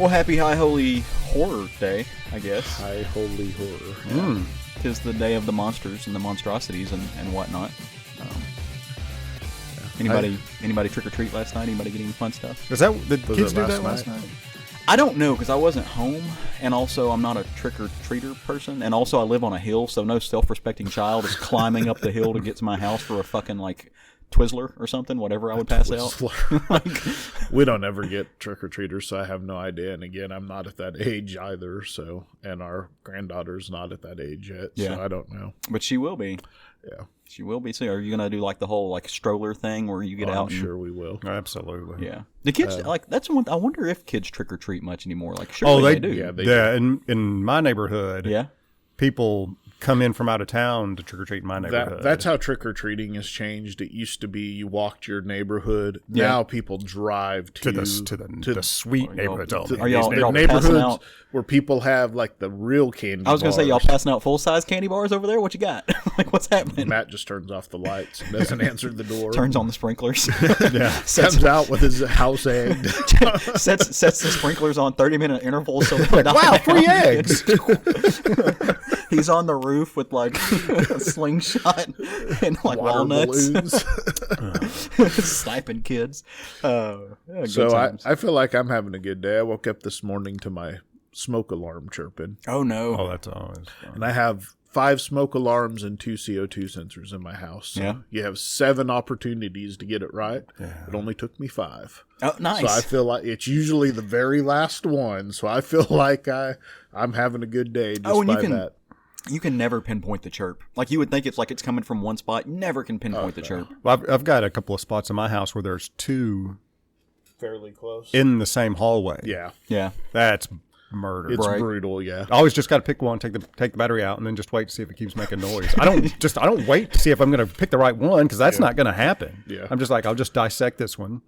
Well, happy High Holy Horror Day, I guess. High Holy Horror. Yeah. 'Tis the day of the monsters and the monstrosities and whatnot. Anybody trick or treat last night? Anybody get any fun stuff? Did kids do that last night? I don't know, because I wasn't home, and also I'm not a trick or treater person, and also I live on a hill, so no self-respecting child is climbing up the hill to get to my house for a fucking like Twizzler or something, whatever I would pass out. We don't ever get trick or treaters, so I have no idea. And again, I'm not at that age either. So, and our granddaughter's not at that age yet. Yeah. So I don't know. But she will be. Yeah. She will be. So are you gonna do like the whole like stroller thing where you get out? I'm sure we will. Absolutely. Yeah. The kids like that's one. I wonder if kids trick or treat much anymore. Like surely they do. Yeah, they do. In my neighborhood. Yeah. People come in from out of town to trick or treat in my neighborhood. That's how trick or treating has changed. It used to be you walked your neighborhood. Yeah. Now people drive to the sweet neighborhoods. Are y'all passing neighborhoods out? Where people have like the real candy. I was gonna say y'all passing out full size candy bars over there. What you got? Like what's happening? Matt just turns off the lights and doesn't answer the door. Turns on the sprinklers. Yeah, comes out with his house egg. sets the sprinklers on 30-minute intervals. So like, wow, free eggs. He's on the roof with like a slingshot and like Water walnuts, balloons. sniping kids. Yeah, so I feel like I'm having a good day. I woke up this morning to my smoke alarm chirping. Oh no! Oh, that's always fun. And I have 5 smoke alarms and 2 CO2 sensors in my house. So yeah, you have 7 opportunities to get it right. Yeah. It only took me 5. Oh, nice. So I feel like it's usually the very last one. So I feel like I'm having a good day just by that. You can never pinpoint the chirp. Like you would think it's like it's coming from one spot. You never can pinpoint the chirp. Well, I've got a couple of spots in my house where there's 2 fairly close in the same hallway. Yeah. That's murder. It's brutal, yeah. I always just got to pick one, take the battery out, and then just wait to see if it keeps making noise. I don't wait to see if I'm going to pick the right one because that's not going to happen. Yeah. I'm just like, I'll just dissect this one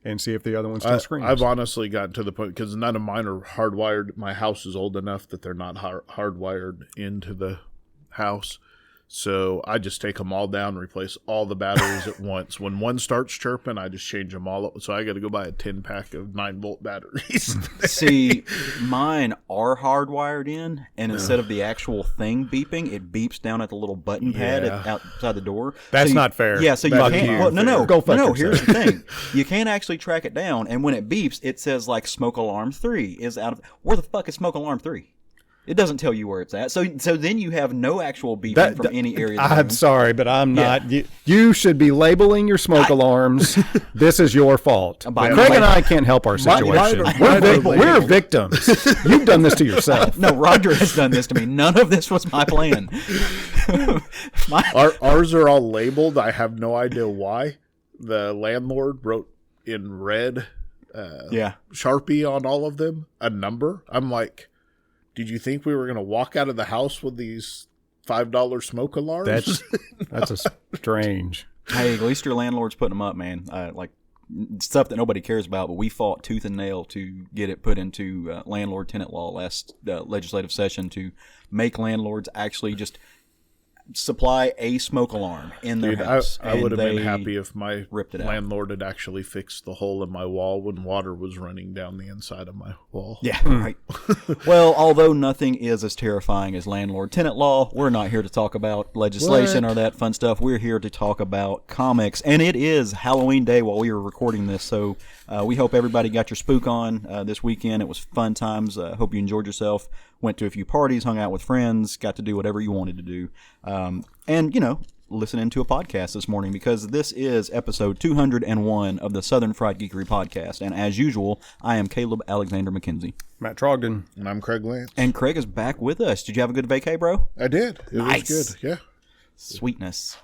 and see if the other one still screams. I've honestly gotten to the point because none of mine are hardwired. My house is old enough that they're not hardwired into the house. So I just take them all down, replace all the batteries at once. When one starts chirping, I just change them all up. So I got to go buy a 10-pack of 9-volt batteries. See, mine are hardwired in, and instead of the actual thing beeping, it beeps down at the little button pad outside the door. That's not fair. Yeah, so you can't. Well, no. Go fuck yourself. Here's the thing: you can't actually track it down, and when it beeps, it says like smoke alarm 3 is out of. Where the fuck is smoke alarm 3? It doesn't tell you where it's at. So then you have no actual beeping from any area. I'm sorry, but I'm not. You should be labeling your smoke alarms. This is your fault. Craig and I can't help our situation. We're victims. You've done this to yourself. No, Roger has done this to me. None of this was my plan. Ours are all labeled. I have no idea why. The landlord wrote in red Sharpie on all of them a number. I'm like, did you think we were going to walk out of the house with these $5 smoke alarms? That's a strange. Hey, at least your landlord's putting them up, man. Like stuff that nobody cares about, but we fought tooth and nail to get it put into landlord-tenant law last legislative session to make landlords actually just supply a smoke alarm in their house. I would have been happy if my landlord out. had actually fixed the hole in my wall when water was running down the inside of my wall. Yeah, right. Well, although nothing is as terrifying as landlord-tenant law, we're not here to talk about legislation or that fun stuff. We're here to talk about comics, and it is Halloween Day while we were recording this, so we hope everybody got your spook on this weekend. It was fun times. Hope you enjoyed yourself. Went to a few parties, hung out with friends, got to do whatever you wanted to do. And, listening to a podcast this morning because this is episode 201 of the Southern Fried Geekery podcast. And as usual, I am Caleb Alexander McKenzie. Matt Trogdon. And I'm Craig Lance. And Craig is back with us. Did you have a good vacay, bro? I did. It was good. Yeah. Sweetness.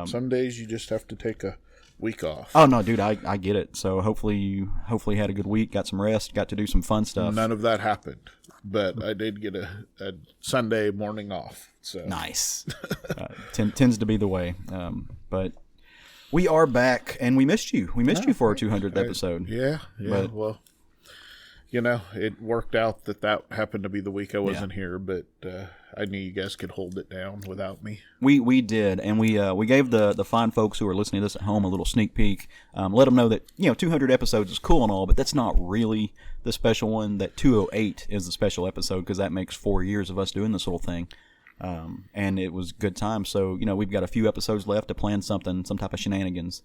Some days you just have to take a week off. Oh, no, dude, I get it. So hopefully you had a good week, got some rest, got to do some fun stuff. None of that happened, but I did get a Sunday morning off. So nice. Tends to be the way. But we are back, and we missed you. We missed you for our 200th episode. Yeah. Well, it worked out that happened to be the week I wasn't here, but I knew you guys could hold it down without me. We did, and we gave the fine folks who are listening to this at home a little sneak peek. Let them know that 200 episodes is cool and all, but that's not really the special one. That 208 is the special episode because that makes 4 years of us doing this little thing. And it was good time. So we've got a few episodes left to plan some type of shenanigans.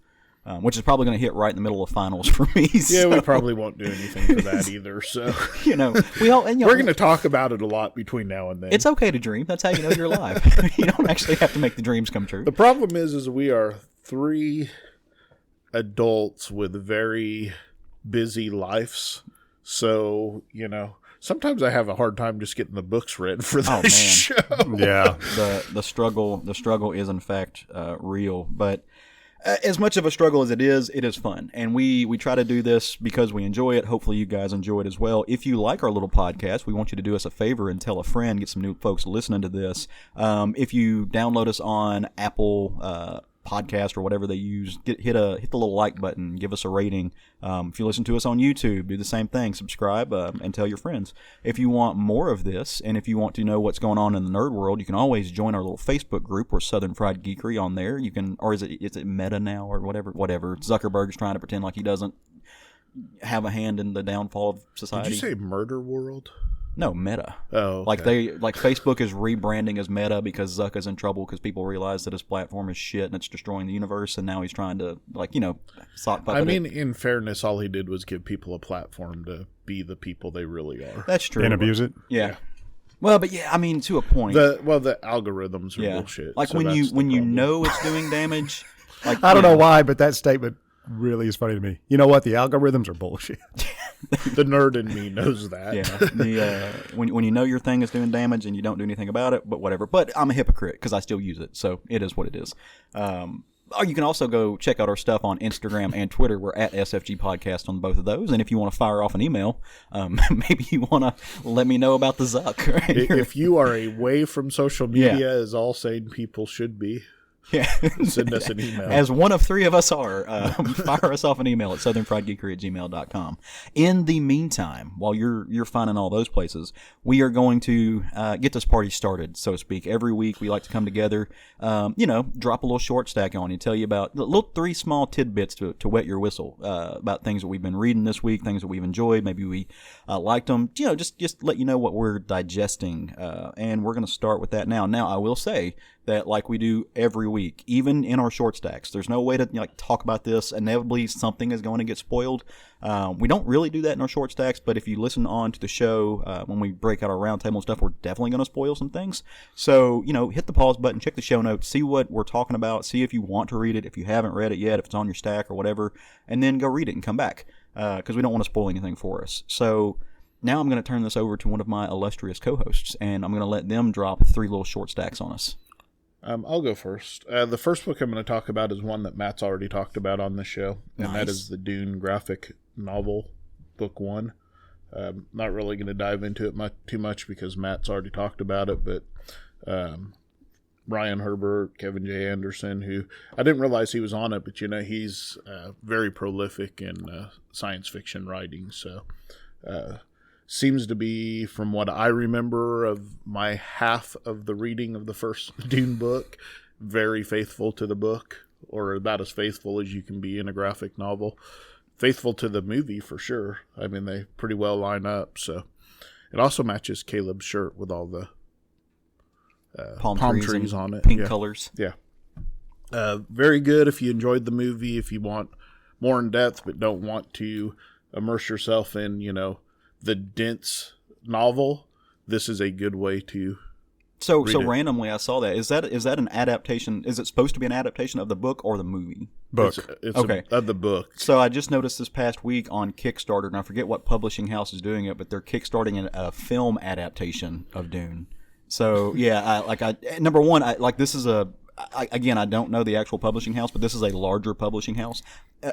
Which is probably going to hit right in the middle of finals for me. Yeah, we probably won't do anything for that either. So we're going to talk about it a lot between now and then. It's okay to dream. That's how you know you're alive. You don't actually have to make the dreams come true. The problem is we are 3 adults with very busy lives. So sometimes I have a hard time just getting the books read for the show. Yeah, the struggle is in fact real, but. As much of a struggle as it is fun. And we try to do this because we enjoy it. Hopefully you guys enjoy it as well. If you like our little podcast, we want you to do us a favor and tell a friend, get some new folks listening to this. If you download us on Apple podcast or whatever they use, hit the little like button, give us a rating. If you listen to us on YouTube, do the same thing, subscribe and tell your friends. If you want more of this, and if you want to know what's going on in the nerd world, you can always join our little Facebook group. We're Southern Fried Geekery on there. You can, or is it Meta now or whatever. Zuckerberg's trying to pretend like he doesn't have a hand in the downfall of society. Did you say Murder World? No, Meta. Oh, okay. Like Facebook is rebranding as Meta because Zuck is in trouble because people realize that his platform is shit and it's destroying the universe, and now he's trying to sock puppet. I mean, in fairness, all he did was give people a platform to be the people they really are. That's true. And abuse it. Yeah. Well, but yeah, I mean, to a point. The algorithms are bullshit. Like so when you know it's doing damage. Like I don't know why, but that statement really is funny to me. You know what? The algorithms are bullshit. The nerd in me knows that. Yeah. When you know your thing is doing damage and you don't do anything about it, but whatever. But I'm a hypocrite because I still use it, so it is what it is. Or you can also go check out our stuff on Instagram and Twitter. We're at SFG Podcast on both of those. And if you want to fire off an email, maybe you want to let me know about the Zuck. Right? If you are away from social media, as all sane people should be, send us an email. As one of 3 of us are, fire us off an email at southernfriedgeekery@gmail.com. In the meantime, while you're finding all those places, we are going to get this party started, so to speak. Every week we like to come together, drop a little short stack on you, tell you about little 3 small tidbits to wet your whistle about things that we've been reading this week, things that we've enjoyed. Maybe we liked them. Just let you know what we're digesting, and we're going to start with that now. Now, I will say that like we do every week, even in our short stacks, there's no way to talk about this. Inevitably, something is going to get spoiled. We don't really do that in our short stacks, but if you listen on to the show when we break out our roundtable and stuff, we're definitely going to spoil some things. So, hit the pause button, check the show notes, see what we're talking about, see if you want to read it, if you haven't read it yet, if it's on your stack or whatever, and then go read it and come back because we don't want to spoil anything for us. So now I'm going to turn this over to one of my illustrious co-hosts, and I'm going to let them drop 3 little short stacks on us. I'll go first. The first book I'm going to talk about is one that Matt's already talked about on the show, and that is the Dune graphic novel, book 1. Not really going to dive into it too much because Matt's already talked about it, but Ryan Herbert, Kevin J. Anderson, who I didn't realize he was on it, but he's very prolific in science fiction writing, so seems to be, from what I remember of my half of the reading of the first Dune book, very faithful to the book, or about as faithful as you can be in a graphic novel. Faithful to the movie, for sure. I mean, they pretty well line up, so. It also matches Caleb's shirt with all the palm trees on it. Pink colors. Yeah. Very good if you enjoyed the movie, if you want more in depth but don't want to immerse yourself in, the dense novel. This is a good way to So randomly I saw that. Is that an adaptation? Is it supposed to be an adaptation of the book or the movie? Book. It's okay. Of the book. So I just noticed this past week on Kickstarter, and I forget what publishing house is doing it, but they're kickstarting a film adaptation of Dune. So yeah, number one, this is again, I don't know the actual publishing house, but this is a larger publishing house.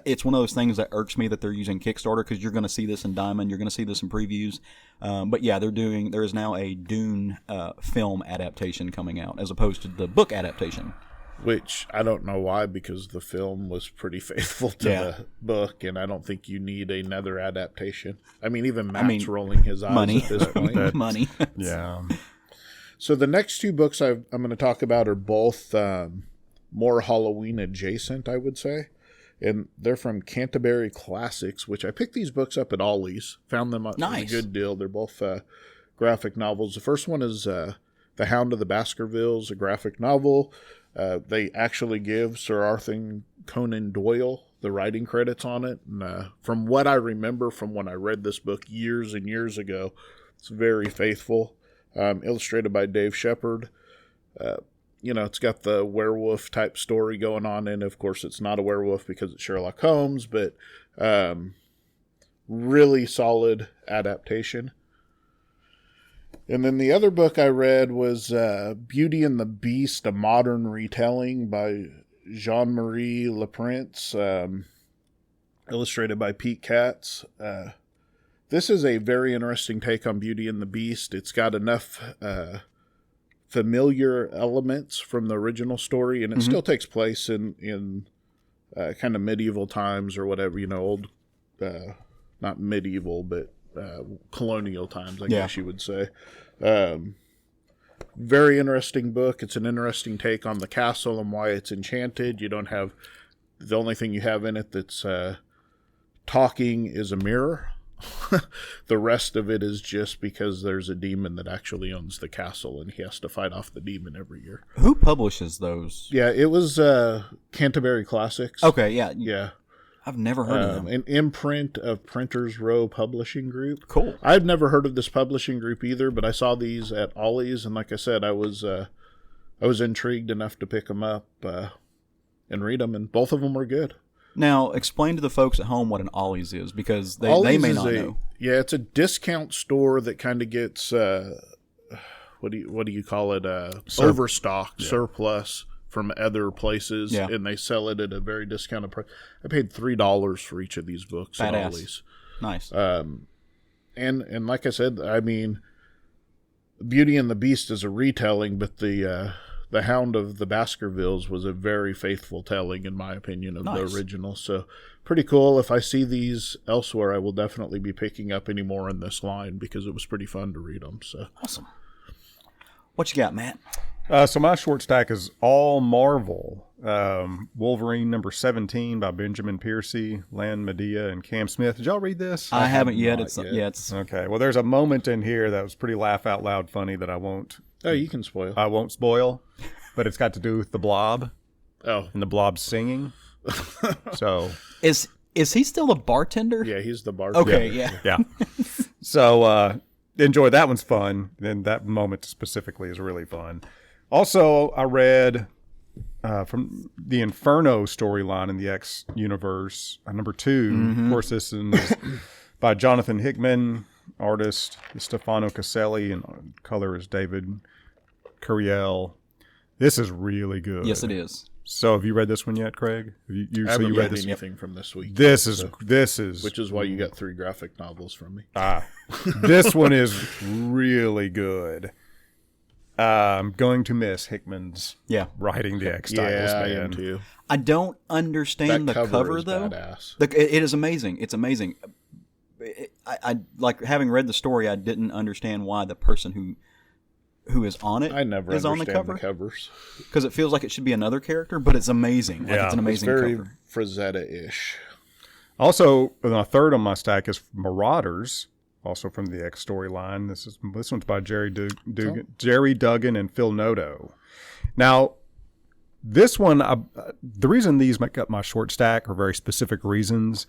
It's one of those things that irks me that they're using Kickstarter because you're going to see this in Diamond, you're going to see this in previews. But yeah, there is now a Dune film adaptation coming out as opposed to the book adaptation. which I don't know why, because the film was pretty faithful to the book, and I don't think you need another adaptation. I mean, even Matt's rolling his eyes money. at this point. Money. Yeah. So the next two books I'm going to talk about are both more Halloween adjacent, I would say. And they're from Canterbury Classics, which I picked these books up at Ollie's. Found them at a good deal. They're both graphic novels. The first one is The Hound of the Baskervilles, a graphic novel. They actually give Sir Arthur Conan Doyle the writing credits on it. And from what I remember from when I read this book years and years ago, it's very faithful. Illustrated by Dave Shepard. It's got the werewolf type story going on, and of course it's not a werewolf because it's Sherlock Holmes, but really solid adaptation. And then the other book I read was Beauty and the Beast, a modern retelling by Jean-Marie Leprince, illustrated by Pete Katz. This is a very interesting take on Beauty and the Beast. It's got enough familiar elements from the original story, and it still takes place in kind of medieval times or whatever, old, not medieval, but colonial times, I guess you would say. Very interesting book. It's an interesting take on the castle and why it's enchanted. The only thing you have in it that's talking is a mirror. The rest of it is just because there's a demon that actually owns the castle, and he has to fight off the demon every year. Who publishes those? Yeah, it was Canterbury Classics. Okay, yeah. Yeah. I've never heard of them. An imprint of Printers Row Publishing Group. Cool. I've never heard of this publishing group either, but I saw these at Ollie's, and like I said, I was intrigued enough to pick them up and read them, and both of them were good. Now, explain to the folks at home what an Ollie's is, because they may not know. Yeah, it's a discount store that kind of gets what do you call it? Overstock, surplus from other places, and they sell it at a very discounted price. I paid $3 for each of these books at Ollie's. Nice. And like I said, I mean, Beauty and the Beast is a retelling, but the Hound of the Baskervilles was a very faithful telling, in my opinion, of the original. So pretty cool. If I see these elsewhere, I will definitely be picking up any more in this line because it was pretty fun to read them. So awesome. What you got, Matt? So my short stack is all Marvel. Wolverine number 17 by Benjamin Piercy, Lan Medea, and Cam Smith. Did y'all read this? I haven't yet. It's okay. Well, there's a moment in here that was pretty laugh out loud funny that I won't. Oh, you can spoil. I won't spoil, but it's got to do with the Blob. Oh, and the Blob singing. So is he still a bartender? Yeah, he's the bartender. Okay, yeah. So enjoy that. One's fun. And that moment specifically is really fun. Also, I read from the Inferno storyline in the X universe, number 2. Of course, this is by Jonathan Hickman, artist Stefano Caselli, and color is David Curiel. This is really good. Yes, it is. So, have you read this one yet, Craig? I haven't read anything from this week. This is which is why you got 3 graphic novels from me. This one is really good. I'm going to miss Hickman's writing the X titles. Yeah, I am too. I don't understand the cover though. It is amazing. It's amazing. I like, having read the story, I didn't understand why the person who is on it is on the cover. Covers, because it feels like it should be another character, but it's amazing. Like, it's an amazing very cover. Frazetta-ish. Also, the third on my stack is Marauders, also from the X storyline. This one's by Jerry Duggan and Phil Noto. Now, this one, the reason these make up my short stack are very specific reasons.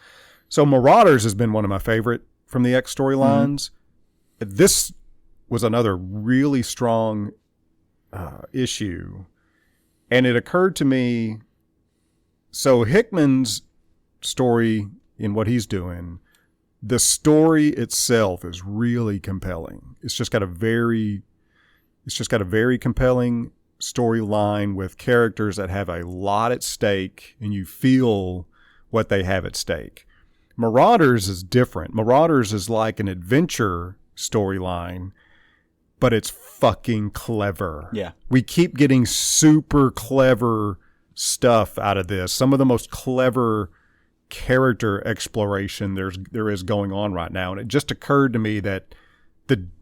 So Marauders has been one of my favorite from the X storylines. This was another really strong issue. And it occurred to me, so Hickman's story in what he's doing, the story itself is really compelling. It's just got a very compelling storyline with characters that have a lot at stake, and you feel what they have at stake. Marauders is different. Marauders is like an adventure storyline, but it's fucking clever. Yeah. We keep getting super clever stuff out of this. Some of the most clever character exploration there is going on right now. And it just occurred to me that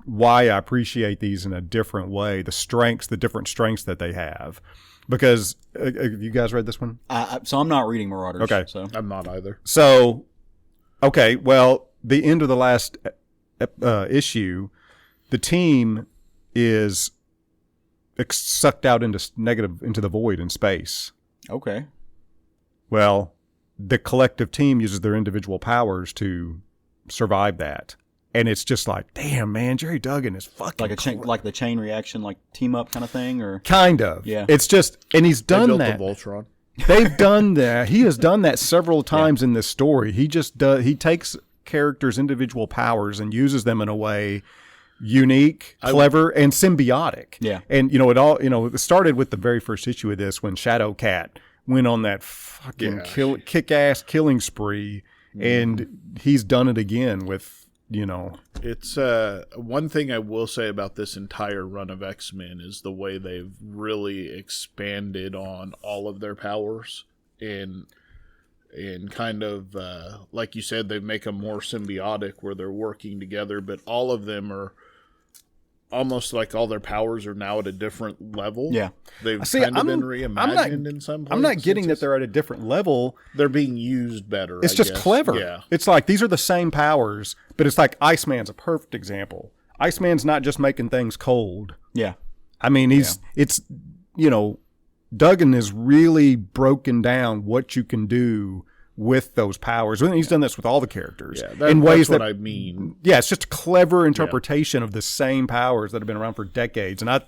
why I appreciate these in a different way, the different strengths that they have. Because have you guys read this one? So I'm not reading Marauders. Okay. So I'm not either. So, okay, well, the end of the last issue, the team is sucked out into the void in space. Okay. Well, the collective team uses their individual powers to survive that. And it's just like, damn, man, Jerry Duggan is fucking like the chain reaction, like team up kind of thing, or kind of. Yeah. It's just, and he's They done built that. the Voltron. They've done that. He has done that several times in this story. He just does. He takes characters' individual powers and uses them in a way unique, clever, and symbiotic. Yeah. And it started with the very first issue of this when Shadowcat went on that fucking kick-ass killing spree, and he's done it again with. It's one thing I will say about this entire run of X-Men is the way they've really expanded on all of their powers and kind of like you said, they make them more symbiotic where they're working together, but all of them are almost like all their powers are now at a different level. Yeah. They've kind of been reimagined in some places. I'm not getting that they're at a different level. They're being used better. It's just clever. Yeah. It's like these are the same powers, but it's like Iceman's a perfect example. Iceman's not just making things cold. Yeah. I mean, Duggan has really broken down what you can do with those powers. And he's done this with all the characters in ways that's what I mean. Yeah, it's just a clever interpretation of the same powers that have been around for decades. And I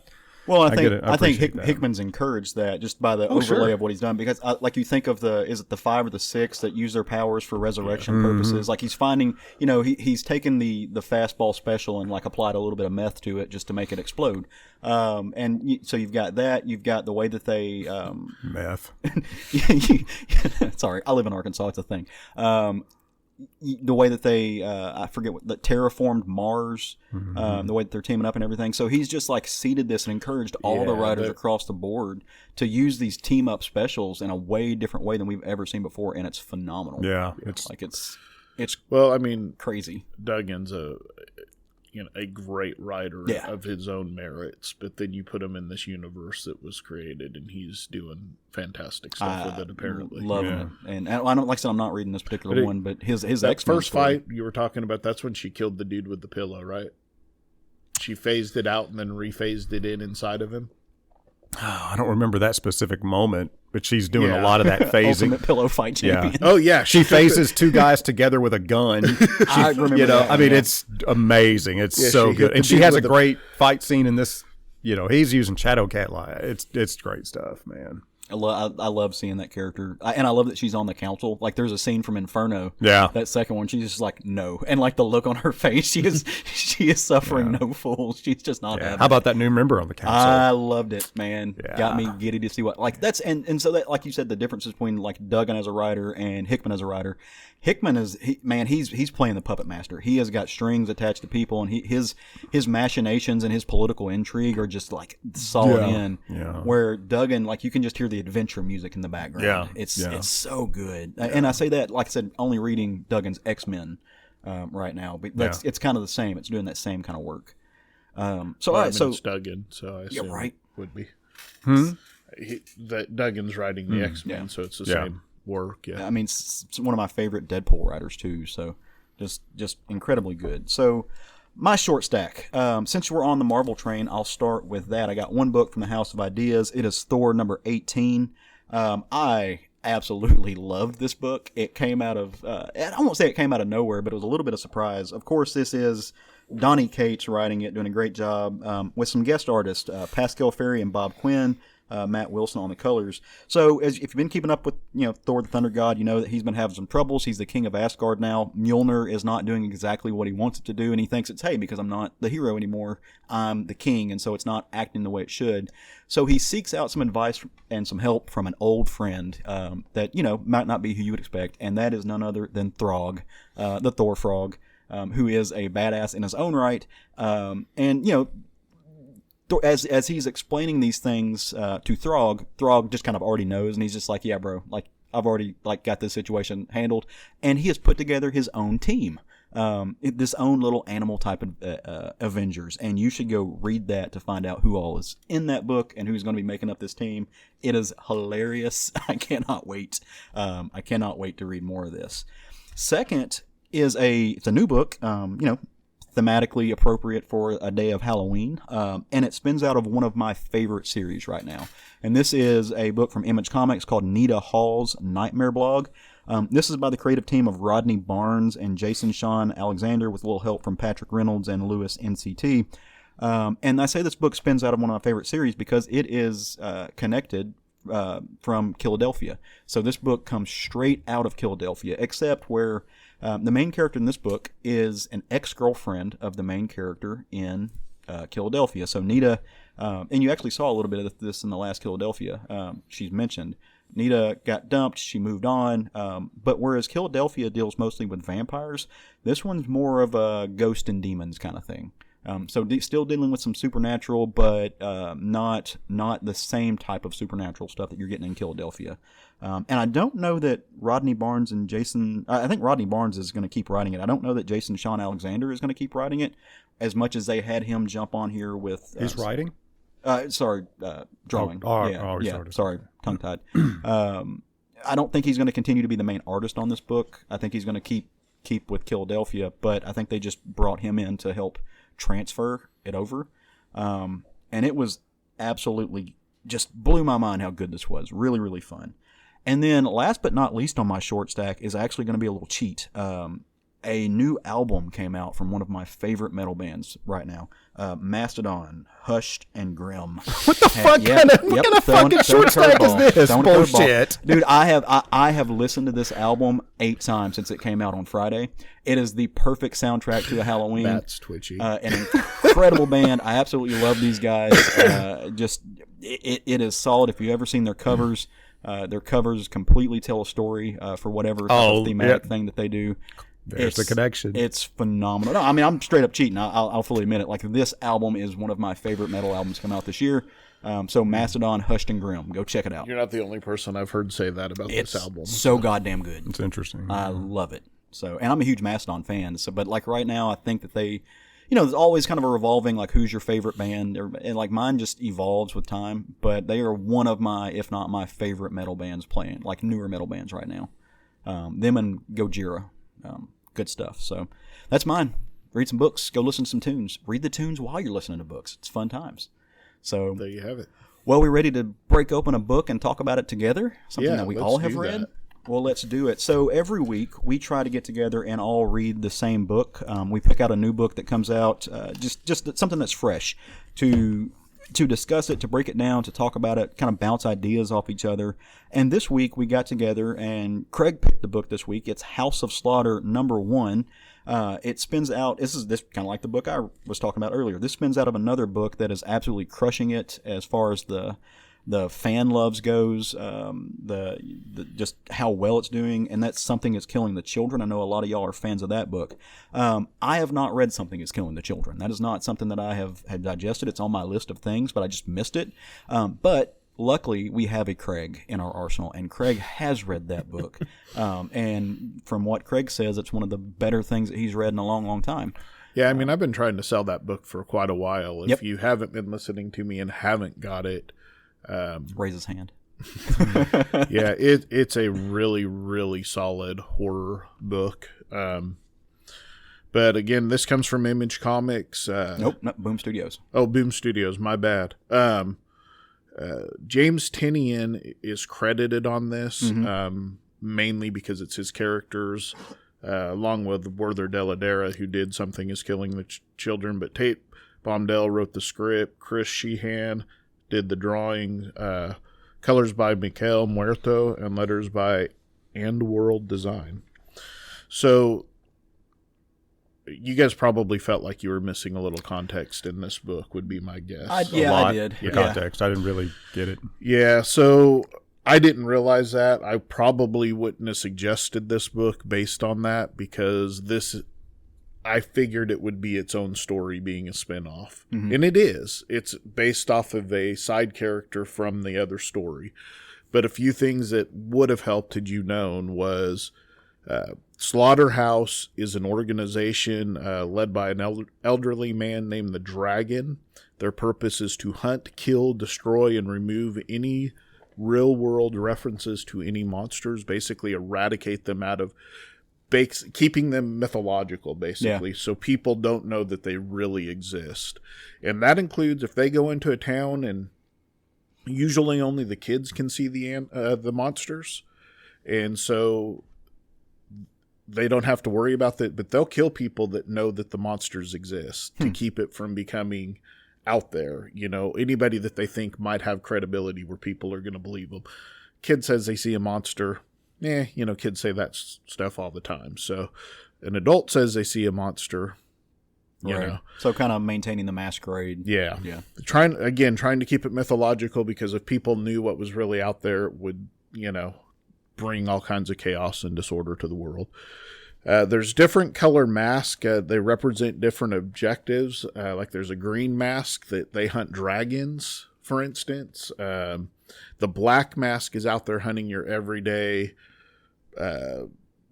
think Hickman's encouraged that just by the overlay of what he's done, because like you think of is it the 5 or the 6 that use their powers for resurrection purposes? Like he's finding, he's taken the fastball special and like applied a little bit of meth to it just to make it explode. So you've got that. You've got the way that they meth. Sorry, I live in Arkansas. It's a thing. The way that they I forget that terraformed Mars, the way that they're teaming up and everything. So he's just like seeded this and encouraged all the writers across the board to use these team up specials in a way different way than we've ever seen before, and it's phenomenal. Yeah, it's well, I mean, crazy. Duggan's a great writer of his own merits, but then you put him in this universe that was created, and he's doing fantastic stuff with it. Apparently, loving it. And I don't, like I said, I'm not reading this particular one, but his X-Men first fight you were talking about, that's when she killed the dude with the pillow, right? She phased it out and then rephased it inside of him. Oh, I don't remember that specific moment, but she's doing a lot of that phasing. Ultimate pillow fight champion. Yeah. Oh yeah, she phases 2 guys together with a gun. I remember that. I mean, it's amazing. It's so good, and she has a great fight scene in this. He's using Shadowcat line. It's great stuff, man. I love seeing that character, and I love that she's on the council. Like, there's a scene from Inferno. Yeah, that second one, she's just like no, and like the look on her face, she is suffering no fools. She's just not. Yeah. How about that new member on the council? I loved it, man. Yeah. Got me giddy to see what that's and so that, like you said, the difference between like Duggan as a writer and Hickman as a writer. Hickman he's playing the puppet master. He has got strings attached to people, and his machinations and his political intrigue are just like solid in. Yeah. Where Duggan, like, you can just hear the adventure music in the background. Yeah. It's so good. And I say that, like I said, only reading Duggan's X-Men right now, but it's kind of the same. It's doing that same kind of work. It's Duggan, so I assume it would be. Duggan's writing the X-Men, so it's the same work. Yeah, I mean, it's one of my favorite Deadpool writers too. So just incredibly good. So my short stack. Since we're on the Marvel train, I'll start with that. I got one book from the House of Ideas. It is Thor number 18. I absolutely loved this book. It came out of I won't say it came out of nowhere, but it was a little bit of surprise. Of course, this is Donnie Cates writing it, doing a great job with some guest artists, Pascal Ferry and Bob Quinn. Matt Wilson on the colors. So if you've been keeping up with Thor the Thunder God, you know that he's been having some troubles. He's the king of Asgard now. Mjolnir is not doing exactly what he wants it to do, and he thinks it's, hey, because I'm not the hero anymore, I'm the king, and so it's not acting the way it should. So he seeks out some advice and some help from an old friend that might not be who you would expect, and that is none other than Throg, the Thor frog, who is a badass in his own right, and as he's explaining these things to Throg just kind of already knows, and he's just like, yeah, bro, like I've already like got this situation handled, and he has put together his own team, this own little animal type of Avengers, and you should go read that to find out who all is in that book and who's going to be making up this team. It is hilarious. I cannot wait. I cannot wait to read more of this. Second is it's a new book. Thematically appropriate for a day of Halloween, and it spins out of one of my favorite series right now. And this is a book from Image Comics called Nita Hall's Nightmare Blog. This is by the creative team of Rodney Barnes and Jason Sean Alexander, with a little help from Patrick Reynolds and Lewis NCT. And I say this book spins out of one of my favorite series because it is connected from Philadelphia. So this book comes straight out of Philadelphia, except where the main character in this book is an ex-girlfriend of the main character in Philadelphia. So Nita, and you actually saw a little bit of this in the last Philadelphia, she's mentioned. Nita got dumped, she moved on, but whereas Philadelphia deals mostly with vampires, this one's more of a ghost and demons kind of thing. So still dealing with some supernatural, but not the same type of supernatural stuff that you're getting in Philadelphia. And I don't know that Rodney Barnes and Jason... I think Rodney Barnes is going to keep writing it. I don't know that Jason Sean Alexander is going to keep writing it, as much as they had him jump on here with... He's writing? Drawing. Sorry. Sorry, tongue-tied. I don't think he's going to continue to be the main artist on this book. I think he's going to keep with Philadelphia, but I think they just brought him in to help transfer it over. And it was absolutely just blew my mind how good this was. Really, really fun. And then last but not least on my short stack is actually going to be a little cheat. A new album came out from one of my favorite metal bands right now, Mastodon, Hushed and Grim. What the fuck kind of fucking short stack is this? Bullshit. Dude, I have listened to this album 8 times since it came out on Friday. It is the perfect soundtrack to a Halloween. That's twitchy. An incredible band. I absolutely love these guys. It is solid. If you've ever seen their covers completely tell a story for whatever type of thematic thing that they do. There's the connection. It's phenomenal. No, I mean, I'm straight up cheating. I'll fully admit it. Like, this album is one of my favorite metal albums come out this year. So Mastodon, Hushed and Grim. Go check it out. You're not the only person I've heard say that about this album. It's so goddamn good. It's interesting. I love it. So, and I'm a huge Mastodon fan. So, but like right now, I think that they, there's always kind of a revolving, like, who's your favorite band? And like mine just evolves with time. But they are one of my, if not my favorite metal bands playing, like newer metal bands right now. Them and Gojira. Good stuff. So that's mine. Read some books. Go listen to some tunes. Read the tunes while you're listening to books. It's fun times. So there you have it. Well, we ready to break open a book and talk about it together? Something that we all have do read? That. Well, let's do it. So every week we try to get together and all read the same book. We pick out a new book that comes out, just something that's fresh to discuss it, to break it down, to talk about it, kind of bounce ideas off each other. And this week we got together and Craig picked the book this week. It's House of Slaughter #1. It spins out, this kind of like the book I was talking about earlier. This spins out of another book that is absolutely crushing it as far as the fan loves goes, the just how well it's doing, and that's Something Is Killing the Children. I know a lot of y'all are fans of that book. I have not read Something Is Killing the Children. That is not something that I have had digested. It's on my list of things, but I just missed it. But luckily, we have a Craig in our arsenal, and Craig has read that book. And from what Craig says, it's one of the better things that he's read in a long, long time. Yeah, I mean, I've been trying to sell that book for quite a while. If you haven't been listening to me and haven't got it, raise his hand. Yeah, it's a really, really solid horror book. But again, this comes from Image Comics. Nope, Boom Studios. Oh, Boom Studios, my bad. James Tynion is credited on this, mainly because it's his characters, along with Werther Dell'Edera, who did Something Is Killing the Children. But Tate Bombdell wrote the script. Chris Sheehan did the drawing. Colors by Mikel Muerto and letters by And World Design. So you guys probably felt like you were missing a little context in this book, would be my guess. I did. The context. I didn't really get it. Yeah, so I didn't realize that. I probably wouldn't have suggested this book based on that, because I figured it would be its own story being a spinoff. And it is. It's based off of a side character from the other story. But a few things that would have helped had you known was Slaughterhouse is an organization led by an elderly man named the Dragon. Their purpose is to hunt, kill, destroy, and remove any real-world references to any monsters, basically eradicate them out of keeping them mythological, basically, so people don't know that they really exist. And that includes if they go into a town and usually only the kids can see the monsters, and so they don't have to worry about that, but they'll kill people that know that the monsters exist to keep it from becoming out there. You know, anybody that they think might have credibility where people are going to believe them. Kid says they see a monster. You know, kids say that stuff all the time. So an adult says they see a monster, you know. So kind of maintaining the masquerade. Yeah. Trying to keep it mythological, because if people knew what was really out there, it would, you know, bring all kinds of chaos and disorder to the world. There's different color masks. They represent different objectives. Like there's a green mask that they hunt dragons, for instance. The black mask is out there hunting your everyday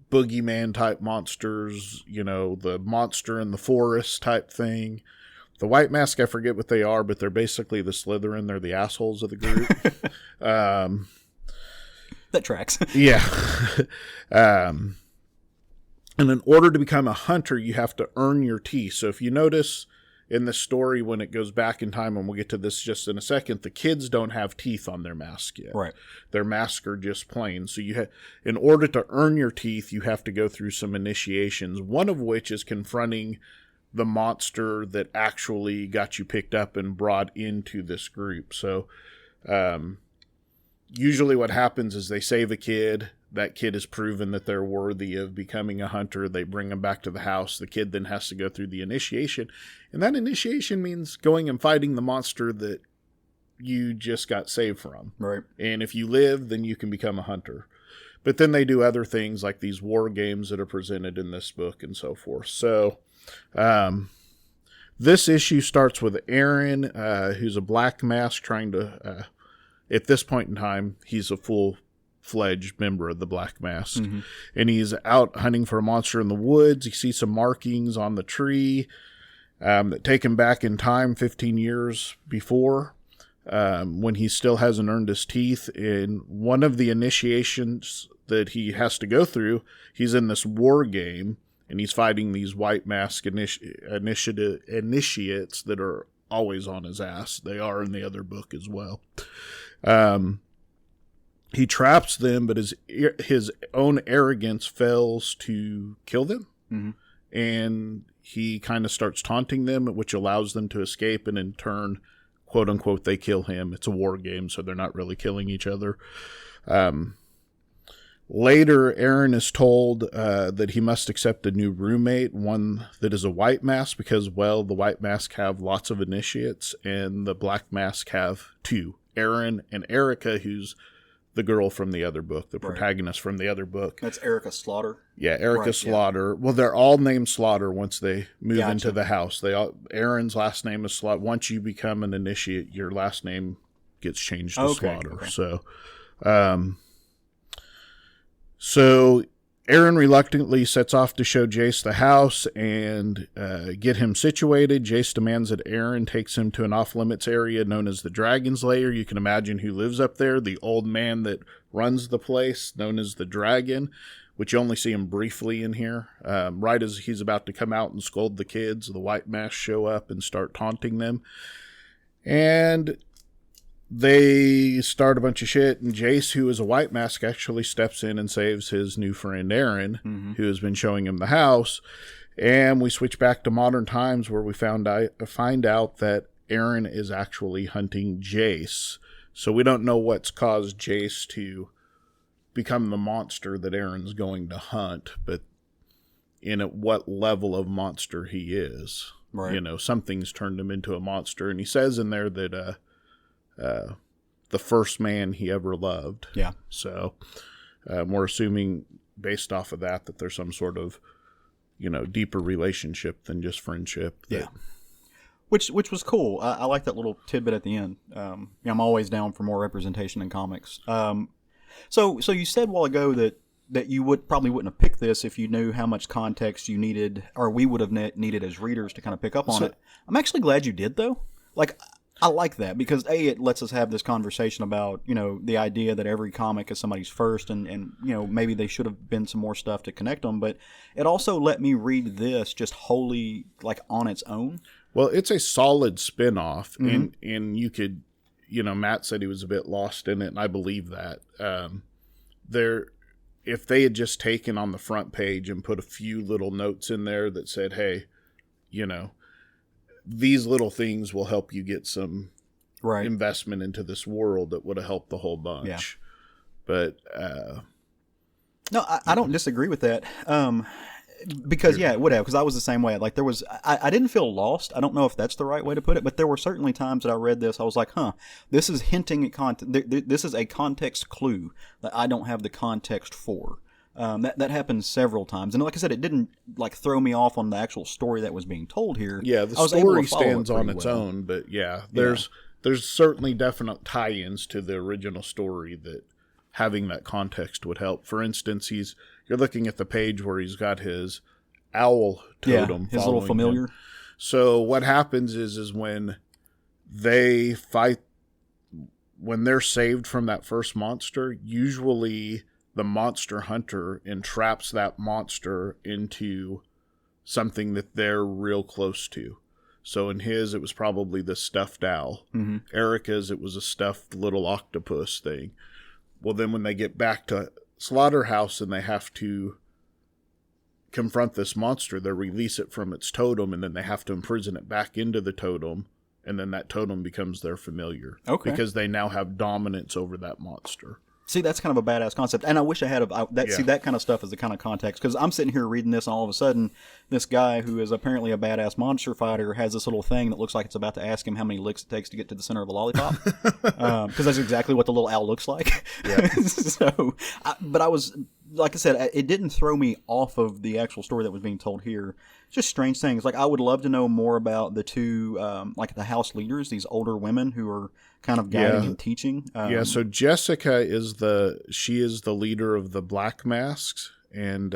boogeyman type monsters, you know, the monster in the forest type thing. The white mask, I forget what they are, but they're basically the Slytherin. They're the assholes of the group. That tracks. Yeah. And in order to become a hunter, you have to earn your teeth. So if you notice in the story, when it goes back in time, and we'll get to this just in a second, the kids don't have teeth on their mask yet. Right. Their masks are just plain. So in order to earn your teeth, you have to go through some initiations, one of which is confronting the monster that actually got you picked up and brought into this group. So usually what happens is they save a kid. That kid is proven that they're worthy of becoming a hunter. They bring them back to the house. The kid then has to go through the initiation. And that initiation means going and fighting the monster that you just got saved from. Right. And if you live, then you can become a hunter. But then they do other things like these war games that are presented in this book and so forth. So this issue starts with Aaron, who's a black mask trying to... at this point in time, he's a full-fledged member of the Black Mask. Mm-hmm. And he's out hunting for a monster in the woods. He sees some markings on the tree that take him back in time 15 years before, when he still hasn't earned his teeth. In one of the initiations that he has to go through, he's in this war game, and he's fighting these white mask initiates that are always on his ass. They are in the other book as well. He traps them, but his own arrogance fails to kill them. Mm-hmm. And he kind of starts taunting them, which allows them to escape, and in turn, quote unquote, they kill him. It's a war game, so they're not really killing each other. Later, Aaron is told that he must accept a new roommate, one that is a white mask, because, well, the white mask have lots of initiates, and the black mask have two. Aaron and Erica, who's the girl from the other book, the protagonist from the other book. That's Erica Slaughter? Yeah, Erica Slaughter. Yeah. Well, they're all named Slaughter once they move into the house. Aaron's last name is Slaughter. Once you become an initiate, your last name gets changed to Slaughter. Okay. So Aaron reluctantly sets off to show Jace the house and get him situated. Jace demands that Aaron takes him to an off-limits area known as the Dragon's Lair. You can imagine who lives up there, the old man that runs the place, known as the Dragon, which you only see him briefly in here. Right as he's about to come out and scold the kids, the white masks show up and start taunting them. And they start a bunch of shit, and Jace, who is a white mask, actually steps in and saves his new friend Aaron, mm-hmm. who has been showing him the house. And we switch back to modern times, where we find out that Aaron is actually hunting Jace. So we don't know what's caused Jace to become the monster that Aaron's going to hunt, but at what level of monster he is. Right. You know, something's turned him into a monster. And he says in there that the first man he ever loved. Yeah. So we're assuming based off of that there's some sort of, deeper relationship than just friendship. Yeah. Which was cool. I like that little tidbit at the end. I'm always down for more representation in comics. So you said a while ago that you probably wouldn't have picked this if you knew how much context you needed, or we would have needed as readers to kind of pick up on it. I'm actually glad you did, though. Like, I like that because it lets us have this conversation about the idea that every comic is somebody's first, and maybe they should have been some more stuff to connect them. But it also let me read this just wholly like on its own. Well, it's a solid spin-off, and you could, Matt said he was a bit lost in it, and I believe that. If they had just taken on the front page and put a few little notes in there that said, hey, these little things will help you get some investment into this world, that would have helped the whole bunch. Yeah. But no, I don't disagree with that. Because it would have, because I was the same way. Like I didn't feel lost. I don't know if that's the right way to put it, but there were certainly times that I read this, I was like, this is hinting at content. This is a context clue that I don't have the context for. That happened several times, and like I said, it didn't like throw me off on the actual story that was being told here. Yeah, the story stands on its own, but there's certainly definite tie-ins to the original story that having that context would help. For instance, you're looking at the page where he's got his owl totem, his little familiar. Him. So what happens is when they fight, when they're saved from that first monster, usually the monster hunter entraps that monster into something that they're real close to. So in his, it was probably the stuffed owl. Mm-hmm. Erica's, it was a stuffed little octopus thing. Well, then when they get back to Slaughterhouse and they have to confront this monster, they release it from its totem, and then they have to imprison it back into the totem, and then that totem becomes their familiar. Okay. Because they now have dominance over that monster. See, that's kind of a badass concept, and I wish I had that. Yeah. See, that kind of stuff is the kind of context, because I'm sitting here reading this, and all of a sudden, this guy who is apparently a badass monster fighter has this little thing that looks like it's about to ask him how many licks it takes to get to the center of a lollipop, because that's exactly what the little owl looks like. Yeah. But I was, like I said, it didn't throw me off of the actual story that was being told here. Just strange things. Like, I would love to know more about the two, like the house leaders, these older women who are kind of guiding and teaching. So Jessica is the leader of the Black Masks, and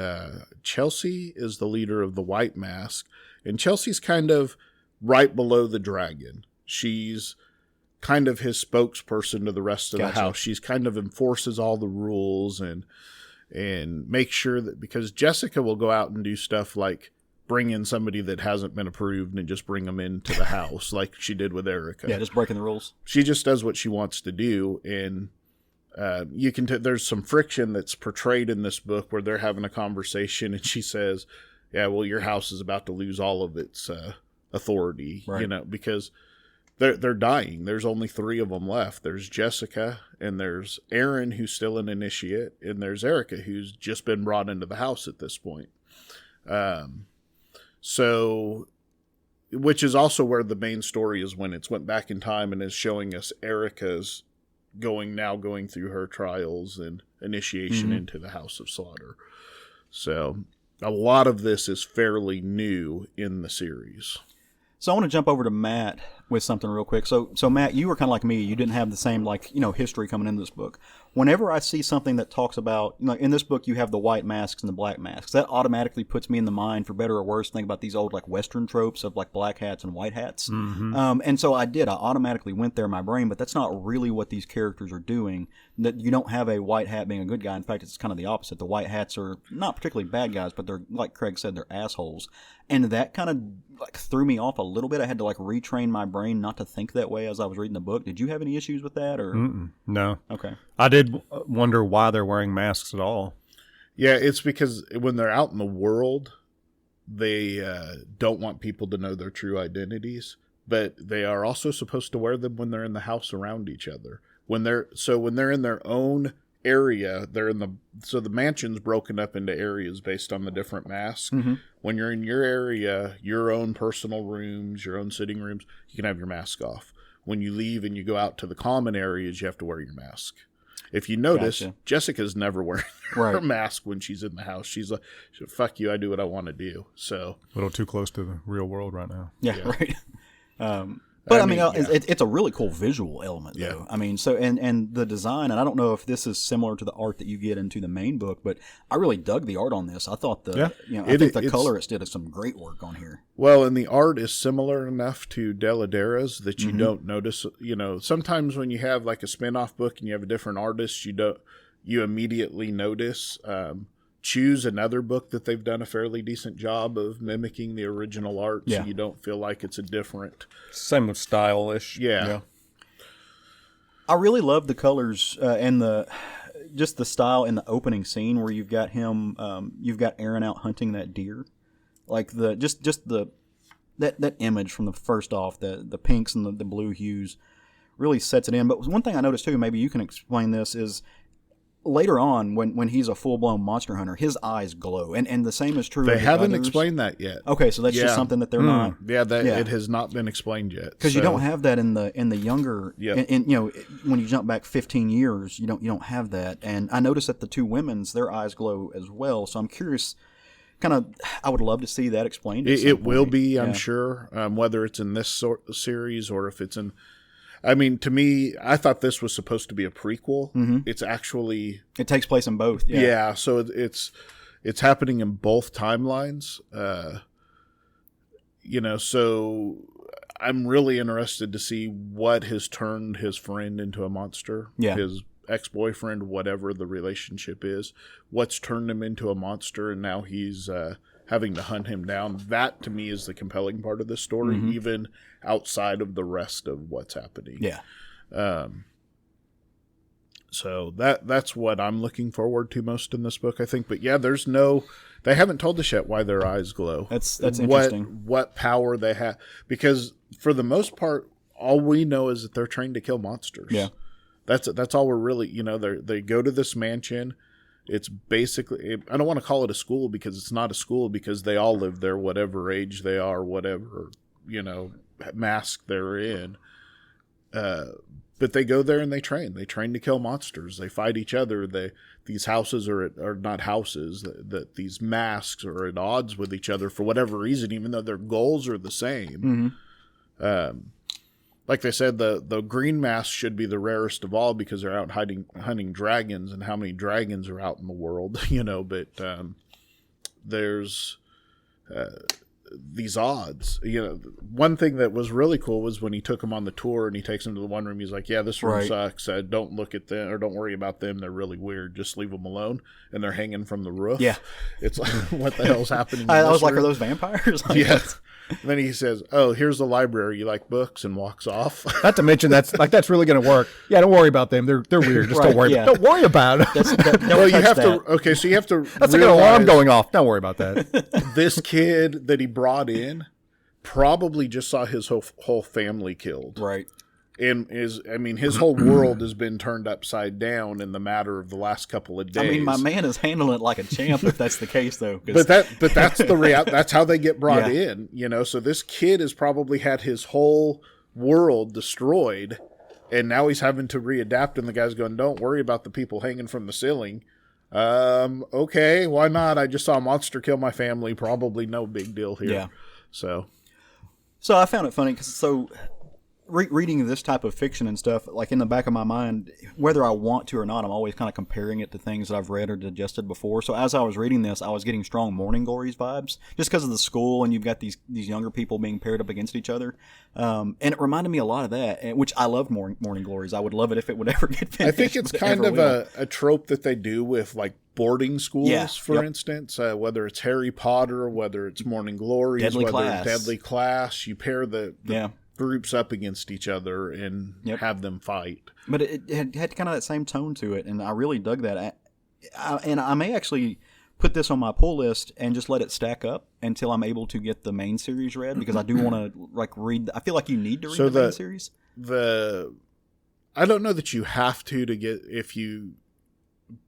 Chelsea is the leader of the White Mask. And Chelsea's kind of right below the dragon. She's kind of his spokesperson to the rest of the house. She's kind of enforces all the rules and make sure that, because Jessica will go out and do stuff like bring in somebody that hasn't been approved and just bring them into the house like she did with Erica. Yeah, just breaking the rules. She just does what she wants to do, and you can there's some friction that's portrayed in this book where they're having a conversation and she says, yeah, well, your house is about to lose all of its authority, because they're dying. There's only 3 of them left. There's Jessica, and there's Aaron, who's still an initiate, and there's Erica, who's just been brought into the house at this point. So, which is also where the main story is, when it's went back in time and is showing us Erica's going through her trials and initiation into the House of Slaughter. So a lot of this is fairly new in the series. So I want to jump over to Matt with something real quick. So Matt, you were kind of like me. You didn't have the same history coming into this book. Whenever I see something that talks about, in this book you have the white masks and the black masks, that automatically puts me in the mind, for better or worse, think about these old like Western tropes of like black hats and white hats. Mm-hmm. And so I automatically went there in my brain, but that's not really what these characters are doing. That you don't have a white hat being a good guy. In fact, it's kind of the opposite. The white hats are not particularly bad guys, but they're, like Craig said, they're assholes. And that kind of like threw me off a little bit. I had to like retrain my brain not to think that way as I was reading the book. Did you have any issues with that, or no? Okay. I did wonder why they're wearing masks at all. Yeah, it's because when they're out in the world, they don't want people to know their true identities, but they are also supposed to wear them when they're in the house around each other. When they're in their own area, the mansion's broken up into areas based on the different masks. Mm-hmm. When you're in your area, your own personal rooms, your own sitting rooms, you can have your mask off. When you leave and you go out to the common areas, you have to wear your mask. If you notice, Gotcha. Jessica's never wearing her Right. mask when she's in the house. She's like, fuck you, I do what I want to do. So A little too close to the real world right now. Yeah, Yeah. right. But I mean, yeah. it's a really cool visual element, though. Yeah. I mean, so and the design, and I don't know if this is similar to the art that you get into the main book, but I really dug the art on this. I thought I think the colorist did some great work on here. Well, and the art is similar enough to Deladera's that Mm-hmm. you don't notice. Sometimes when you have like a spin-off book and you have a different artist, you immediately notice. Choose another book that they've done a fairly decent job of mimicking the original art, Yeah. so you don't feel like it's a different. Same with stylish. Yeah. I really love the colors and just the style in the opening scene where you've got him, you've got Aaron out hunting that deer, like that image from the first off, the pinks and the blue hues really sets it in. But one thing I noticed too, maybe you can explain this, is later on when he's a full-blown monster hunter, his eyes glow, and the same is true. They of the haven't others. explained that yet. Okay, so that's Yeah. just something that they're not. Yeah, it has not been explained yet. Because you So, don't have that in the younger, Yep. when you jump back 15 years, you don't have that. And I noticed that the two women's, their eyes glow as well. So I'm curious, I would love to see that explained. at some It will point. be, I'm Yeah. sure, whether it's in this series or if it's in. I mean, to me, I thought this was supposed to be a prequel. Mm-hmm. It's actually, It takes place in both. yeah. So it's happening in both timelines. So I'm really interested to see what has turned his friend into a monster. Yeah. His ex-boyfriend, whatever the relationship is, what's turned him into a monster, and now he's having to hunt him down. That, to me, is the compelling part of this story, even outside of the rest of what's happening. Yeah. So that's what I'm looking forward to most in this book, I think. But yeah, they haven't told us yet why their eyes glow. That's interesting. What power they have, because for the most part, all we know is that they're trained to kill monsters. Yeah. That's all we're really, they go to this mansion. It's basically, I don't want to call it a school because it's not a school, because they all live there, whatever age they are, whatever, mask they're in. But they go there and they train. They train to kill monsters. They fight each other. These houses are not houses. That these masks are at odds with each other for whatever reason, even though their goals are the same. Mm-hmm. Like they said, the green masks should be the rarest of all because they're out hunting dragons, and how many dragons are out in the world, But there's these odds. One thing that was really cool was when he took him on the tour and he takes him to the one room. He's like, "Yeah, this room Right. sucks. Don't look at them, or don't worry about them. They're really weird. Just leave them alone." And they're hanging from the roof. Yeah. It's like, what the hell's happening? in I this was like, room? are those vampires? Like, Yeah. Then he says, "Oh, here's the library. You like books?" and walks off. Not to mention that's really going to work. Yeah, don't worry about them. They're weird. Just Right, don't worry. yeah. Don't worry about it. Well, you have to. Okay, so you have to. That's like an alarm realize going off. Don't worry about that. This kid that he brought in probably just saw his whole family killed, Right. and his whole world has been turned upside down in the matter of the last couple of days. I mean, my man is handling it like a champ, if that's the case, though. 'cause- But that's the that's how they get brought Yeah. in, So this kid has probably had his whole world destroyed, and now he's having to readapt. And the guy's going, "Don't worry about the people hanging from the ceiling." Okay, why not? I just saw a monster kill my family. Probably no big deal here. Yeah. So I found it funny because reading this type of fiction and stuff, like in the back of my mind, whether I want to or not, I'm always kind of comparing it to things that I've read or digested before. So as I was reading this, I was getting strong Morning Glories vibes, just because of the school and you've got these younger people being paired up against each other, and it reminded me a lot of that, which I love Morning Glories. I would love it if it would ever get finished. I think it's but it kind never of will. a trope that they do with like boarding schools, Yeah, for yep. instance, whether it's Harry Potter, whether it's Morning Glories, Deadly whether Class. it's Deadly Class. You pair the Yeah. groups up against each other and Yep. have them fight. But it had kind of that same tone to it, and I really dug that. And I may actually put this on my pull list and just let it stack up until I'm able to get the main series read, because I do want to read. I feel like you need to read the main series. I don't know that you have to get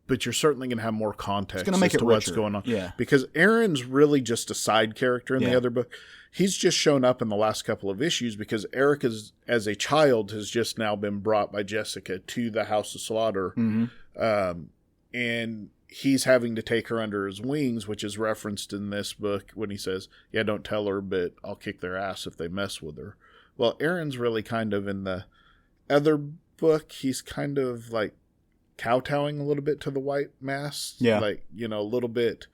but you're certainly going to have more context It's gonna make as it to what's richer. going on. Yeah. Because Aaron's really just a side character in the Yeah. other book. he's just shown up in the last couple of issues because Eric, as a child, has just now been brought by Jessica to the House of Slaughter. And he's having to take her under his wings, which is referenced in this book when he says, yeah, don't tell her, but I'll kick their ass if they mess with her. Well, Aaron's really kind of in the other book, he's kind of like kowtowing a little bit to the white mass. Yeah. Like, a little bit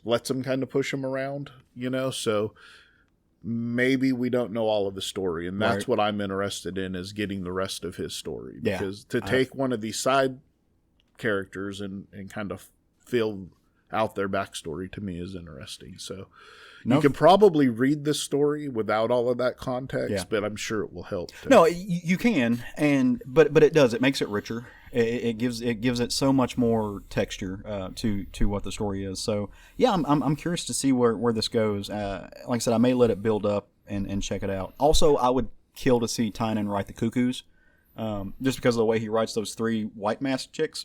lets him kind of push him around, so maybe we don't know all of the story. And that's what I'm interested in, is getting the rest of his story. Because to take one of these side characters and kind of fill out their backstory, to me, is interesting. So you can probably read this story without all of that context, but I'm sure it will help. No, you can, but it does. It makes it richer. It gives it so much more texture to what the story is. So yeah, I'm curious to see where this goes. Like I said, I may let it build up and check it out. Also, I would kill to see Tynan write the Cuckoos. Just because of the way he writes those 3 white mask chicks.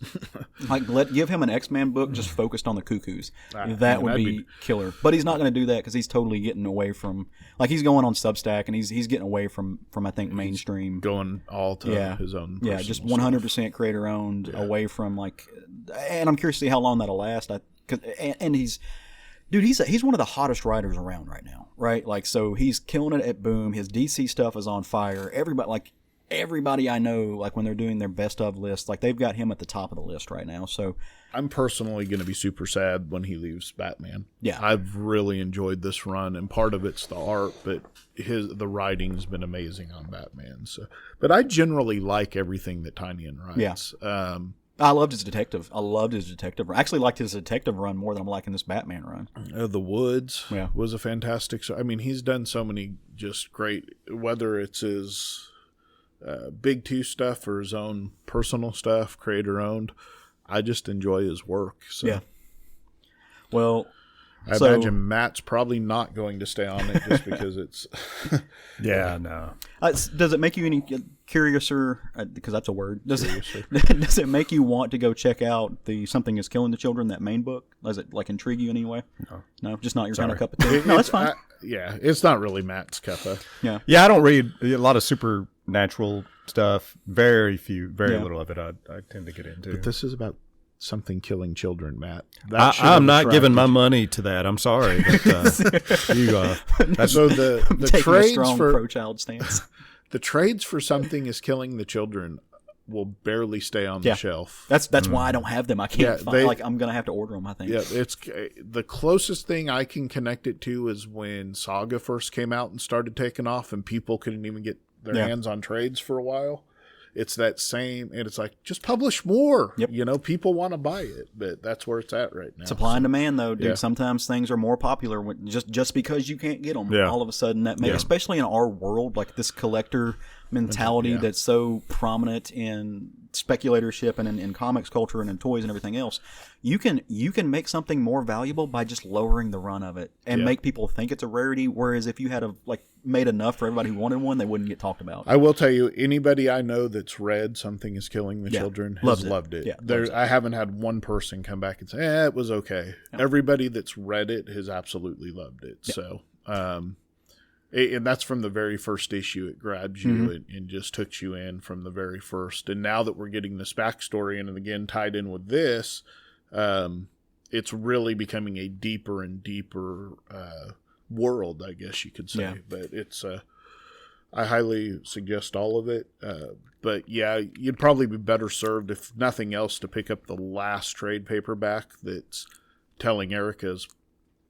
Like, give him an X-Men book just focused on the Cuckoos. That would be killer. But he's not going to do that because he's totally getting away from, like, he's going on Substack and he's getting away from I think mainstream, going all to his own. Yeah, just 100% creator owned, away from like. And I'm curious to see how long that'll last. And he's. Dude, he's one of the hottest writers around right now, right? Like, so he's killing it at Boom. His DC stuff is on fire. Everybody I know, like when they're doing their best of list, like they've got him at the top of the list right now. So I'm personally going to be super sad when he leaves Batman. Yeah, I've really enjoyed this run, and part of it's the art, but the writing's been amazing on Batman. So, but I generally like everything that Tynion writes. Yeah. I loved his detective. I actually liked his detective run more than I'm liking this Batman run. The Woods was a fantastic. I mean, he's done so many just great. Whether it's his Big Two stuff or his own personal stuff, creator owned, I just enjoy his work. So. Yeah. Well, I imagine Matt's probably not going to stay on it just because it's. No. Does it make you any curiouser? Because that's a word. Does it make you want to go check out the Something Is Killing the Children, that main book? Does it like intrigue you in any way? No, just not your kind of cup of tea. No, that's fine. It's not really Matt's cup of. Yeah, I don't read a lot of supernatural stuff. Very little of it I tend to get into. But this is about something killing children, Matt. I'm not giving my money to that. I'm sorry. But, you so the trades for pro-child stance. The trades for Something Is Killing the Children will barely stay on the shelf. That's why I don't have them. I can't find. I'm gonna have to order them, I think. Yeah, it's the closest thing I can connect it to is when Saga first came out and started taking off, and people couldn't even get their hands on trades for a while. It's that same, and it's like, just publish more. Yep. People want to buy it, but that's where it's at right now. Supply and demand, though, dude. Yeah. Sometimes things are more popular just because you can't get them. Yeah. All of a sudden, especially in our world, like this collector mentality that's so prominent in speculatorship and in comics culture and in toys and everything else. You can make something more valuable by just lowering the run of it and make people think it's a rarity. Whereas if you had made enough for everybody who wanted one, they wouldn't get talked about. I will tell you, anybody I know that's read Something Is Killing the Children has loved it. Yeah, I haven't had one person come back and say, it was okay. Yeah. Everybody that's read it has absolutely loved it. Yeah. So, and that's from the very first issue. It grabs you and just hooks you in from the very first. And now that we're getting this backstory and again tied in with this, it's really becoming a deeper and deeper world, I guess you could say. Yeah. But it's I highly suggest all of it. But yeah, you'd probably be better served, if nothing else, to pick up the last trade paperback that's telling Erica's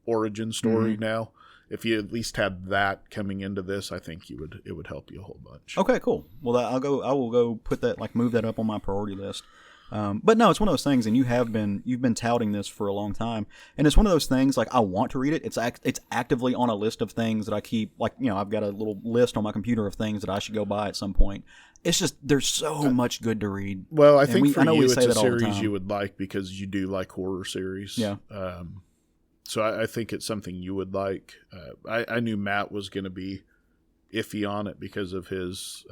origin story now. If you at least had that coming into this, I think it would help you a whole bunch. Okay, cool. Well, I will go put that, move that up on my priority list. But no, it's one of those things, and you've been touting this for a long time, and it's one of those things, I want to read it. It's actively on a list of things that I keep, I've got a little list on my computer of things that I should go buy at some point. It's just, there's so much good to read. Well, I think for you, it's a series you would like because you do like horror series. Yeah. So I think it's something you would like. I knew Matt was going to be iffy on it because of his...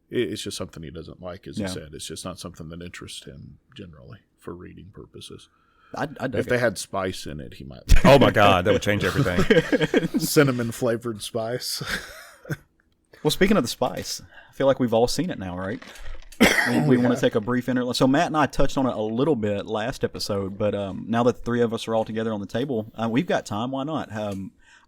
it's just something he doesn't like, as he said. It's just not something that interests him generally for reading purposes. I dug If it. they had spice in it, he might. Oh my God, that would change everything. Cinnamon flavored spice. Well, speaking of the spice, I feel like we've all seen it now, right? We want to take a brief interlude. So Matt and I touched on it a little bit last episode, but now that the three of us are all together on the table, we've got time. Why not?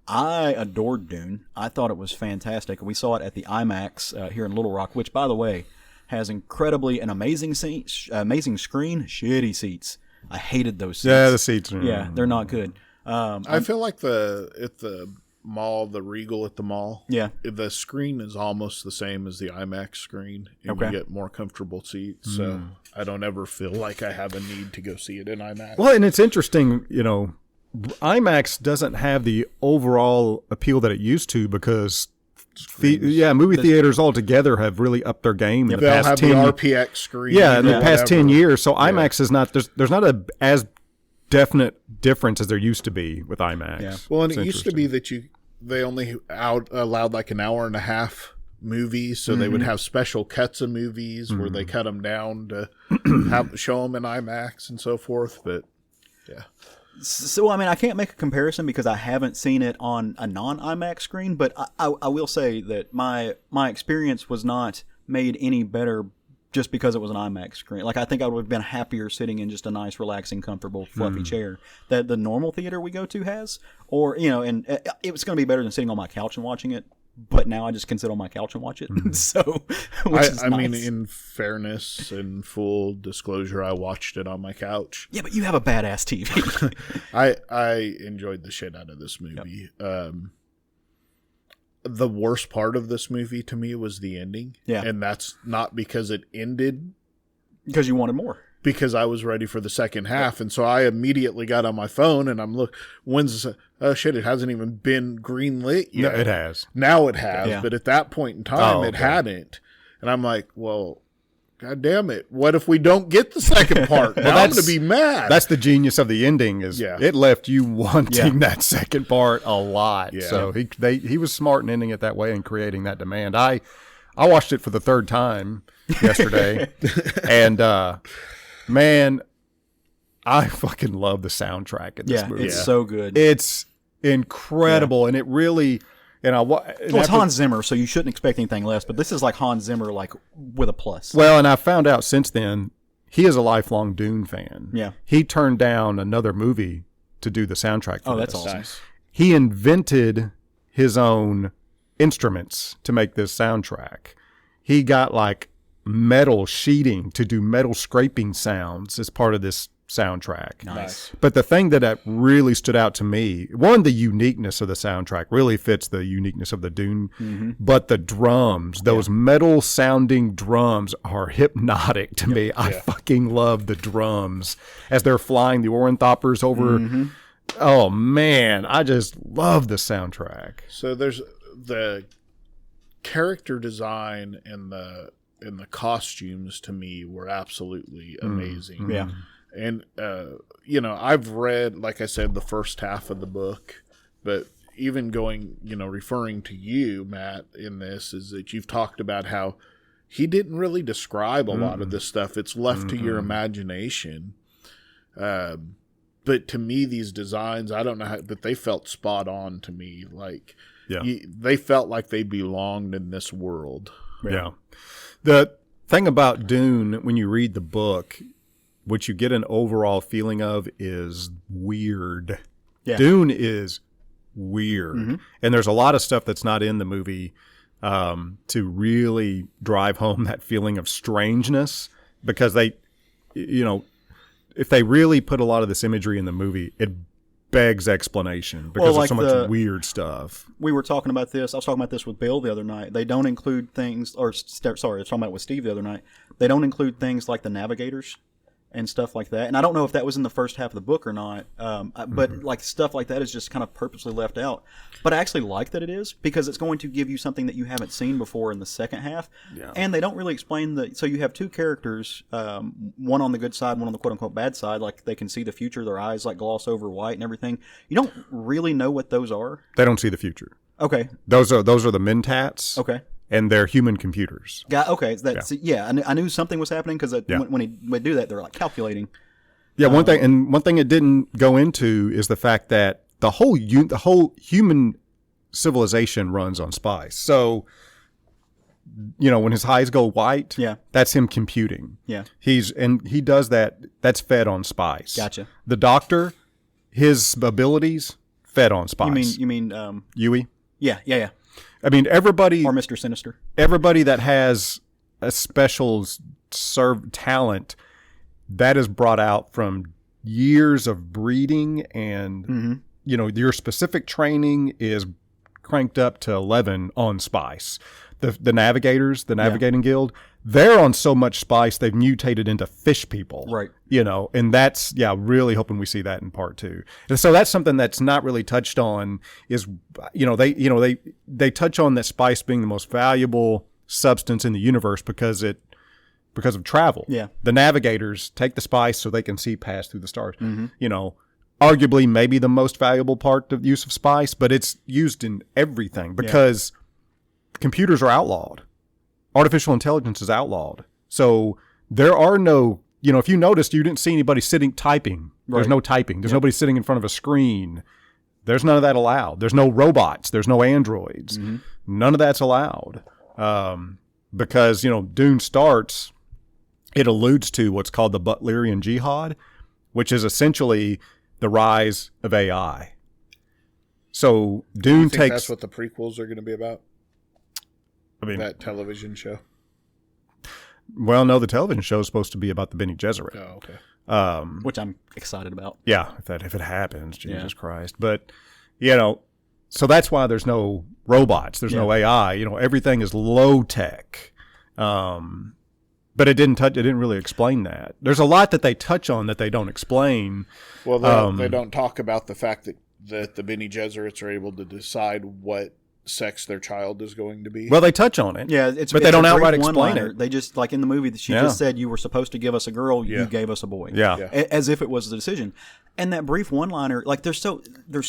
I adored Dune. I thought it was fantastic. We saw it at the IMAX here in Little Rock, which, by the way, has incredibly an amazing screen, shitty seats. I hated those seats. Yeah, the seats. Yeah, they're not good. I feel like at the mall, the Regal at the mall. Yeah. The screen is almost the same as the IMAX screen, and Okay. you get more comfortable seats. So I don't ever feel like I have a need to go see it in IMAX. Well, and it's interesting, IMAX doesn't have the overall appeal that it used to because movie theaters altogether have really upped their game in the They'll past have 10 the RPX screen. Yeah, in the or past 10 whatever. years. So IMAX is not there's not a as definite difference as there used to be with IMAX. Yeah. Well, and It's it used to be that they only allowed like an hour and a half movies, so they would have special cuts of movies where they cut them down to show them in IMAX and so forth. But yeah, So, I mean, I can't make a comparison because I haven't seen it on a non-IMAX screen, but I will say that my experience was not made any better just because it was an IMAX screen. Like, I think I would have been happier sitting in just a nice, relaxing, comfortable, fluffy chair that the normal theater we go to has. Or, and it was going to be better than sitting on my couch and watching it. But now I just can sit on my couch and watch it. So, which is I mean, nice. in fairness and full disclosure, I watched it on my couch. Yeah, but you have a badass TV. I enjoyed the shit out of this movie. The worst part of this movie to me was the ending. Yeah. And that's not because it ended, Because you wanted more. because I was ready for the second half. And so I immediately got on my phone and I'm oh shit, it hasn't even been green lit No, yet. it has. Now it has, Yeah. but at that point in time, it okay. hadn't. And I'm like, well, God damn it. What if we don't get the second part? Now I'm going to be mad. That's the genius of the ending is it left you wanting that second part a lot. Yeah. So he was smart in ending it that way and creating that demand. I watched it for the third time yesterday, and man, I fucking love the soundtrack in this movie. It's so good. It's incredible, and it really. Well, it's Hans Zimmer, so you shouldn't expect anything less. But this is like Hans Zimmer, like with a plus. Well, and I found out since then he is a lifelong Dune fan. Yeah. He turned down another movie to do the soundtrack for That's this. awesome. nice. He invented his own instruments to make this soundtrack. He got like metal sheeting to do metal scraping sounds as part of this soundtrack. Nice. But the thing that really stood out to me, one, the uniqueness of the soundtrack really fits the uniqueness of the Dune, but the drums, those metal sounding drums are hypnotic to me. I fucking love the drums as they're flying the Ornithopters over. Oh man, I just love the soundtrack. So there's the character design and the costumes to me were absolutely amazing. Yeah. And I've read, like I said, the first half of the book, but even going, referring to you, Matt, in this is that you've talked about how he didn't really describe a lot of this stuff. It's left to your imagination. But to me, these designs, I don't know how, but they felt spot on to me. Like, they felt like they belonged in this world. Yeah. The thing about Dune, when you read the book, what you get an overall feeling of is weird. Yeah. Dune is weird. And there's a lot of stuff that's not in the movie to really drive home that feeling of strangeness, because they, if they really put a lot of this imagery in the movie, it begs explanation because like there's so much weird stuff. We were talking about this. I was talking about this with Bill the other night. They don't include things, I was talking about it with Steve the other night. They don't include things like the navigators and stuff like that. And I don't know if that was in the first half of the book or not, but like stuff like that is just kind of purposely left out. But I actually like that it is, because it's going to give you something that you haven't seen before in the second half. Yeah. And they don't really explain so you have two characters, one on the good side, one on the quote-unquote bad side. Like, they can see the future, their eyes like gloss over white and everything. You don't really know what those are. They don't see the future. Okay. Those are the Mentats. Okay. And they're human computers. Okay, I knew something was happening, because when they do that, they're like calculating. Yeah, one thing it didn't go into is the fact that the whole human civilization runs on spice. So, when his eyes go white, that's him computing. Yeah. He does that. That's fed on spice. Gotcha. The doctor, his abilities fed on spice. You mean Yui? Yeah. I mean, everybody Or Mr. Sinister. Everybody that has a special talent that is brought out from years of breeding, and your specific training is cranked up to 11 on spice. The navigators, the navigating guild, they're on so much spice they've mutated into fish people. Right. And that's really hoping we see that in part 2. And so that's something that's not really touched on is they touch on that spice being the most valuable substance in the universe because of travel. Yeah. The navigators take the spice so they can see past through the stars. Arguably maybe the most valuable part of use of spice, but it's used in everything because computers are outlawed. Artificial intelligence is outlawed. So there are no, if you noticed, you didn't see anybody typing. There's no typing. There's nobody sitting in front of a screen. There's none of that allowed. There's no robots. There's no androids. None of that's allowed. Because, Dune starts, it alludes to what's called the Butlerian Jihad, which is essentially the rise of AI. So Dune takes... that's what the prequels are going to be about? I mean, that television show? Well, no, the television show is supposed to be about the Bene Gesserit. Oh, okay. Which I'm excited about. Yeah, if it happens, Jesus Christ. But, so that's why there's no robots. There's no AI. Everything is low tech. But it didn't really explain that. There's a lot that they touch on that they don't explain. Well, they don't talk about the fact that the Bene Gesserits are able to decide what sex their child is going to be. Well, they touch on it. Yeah, but they don't outright explain it. They just, like in the movie, she just said, you were supposed to give us a girl, you gave us a boy. Yeah. As if it was the decision. And that brief one-liner, like there's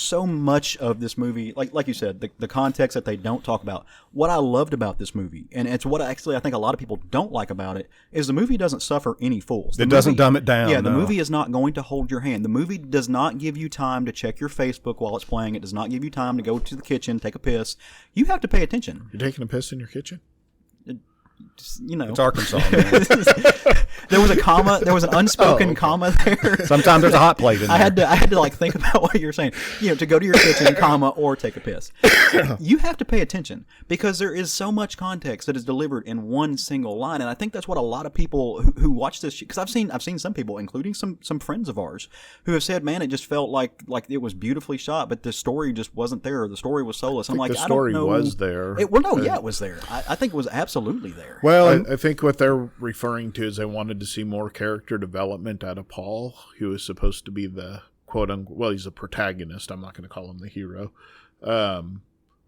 so much of this movie, like you said, the context that they don't talk about. What I loved about this movie, and it's what I think a lot of people don't like about it, is the movie doesn't suffer any fools. It doesn't dumb it down. Yeah, the movie is not going to hold your hand. The movie does not give you time to check your Facebook while it's playing. It does not give you time to go to the kitchen, take a piss. You have to pay attention. You're taking a piss in your kitchen? It's Arkansas. Man. There was a comma. There was an unspoken comma there. Sometimes there's a hot plate in there. I had to like think about what you're saying. To go to your kitchen, comma, or take a piss. You have to pay attention because there is so much context that is delivered in one single line, and I think that's what a lot of people who watch this, because I've seen some people, including some friends of ours, who have said, "Man, it just felt like it was beautifully shot, but the story just wasn't there. The story was soulless." I'm like, the story I don't know. was there. It was there. I think it was absolutely there. Well, I think what they're referring to is they wanted to see more character development out of Paul, who is supposed to be the quote-unquote, well, he's a protagonist. I'm not going to call him the hero.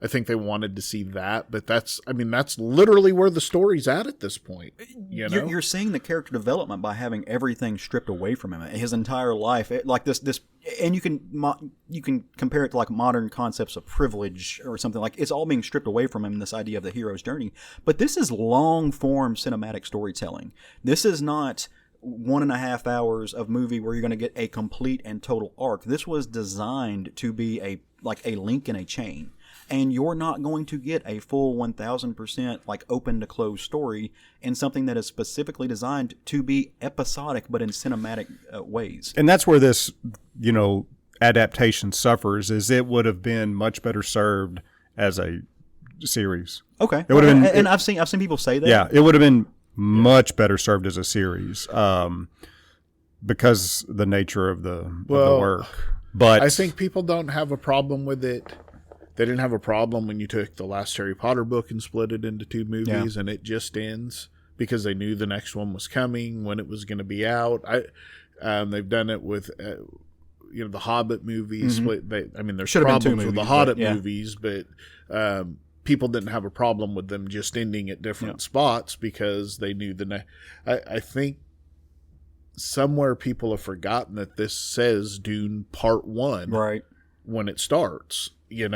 I think they wanted to see that, but that's literally where the story's at this point. You're seeing the character development by having everything stripped away from him. His entire life, like this, and you can compare it to like modern concepts of privilege or something. Like it's all being stripped away from him. This idea of the hero's journey, but this is long form cinematic storytelling. This is not 1.5 hours of movie where you're going to get a complete and total arc. This was designed to be a link in a chain. And you're not going to get a full 1,000% like open to close story in something that is specifically designed to be episodic, but in cinematic ways. And that's where this, adaptation suffers. Is it would have been much better served as a series. Okay, it would have been, and I've seen people say that. Yeah, it would have been much better served as a series, because the nature of the work. But I think people don't have a problem with it. They didn't have a problem when you took the last Harry Potter book and split it into 2 movies and it just ends because they knew the next one was coming, when it was going to be out. They've done it with the Hobbit movies. Mm-hmm. There's problems with the Hobbit movies, but people didn't have a problem with them just ending at different spots because they knew I think somewhere people have forgotten that this says Dune Part 1 right when it starts. And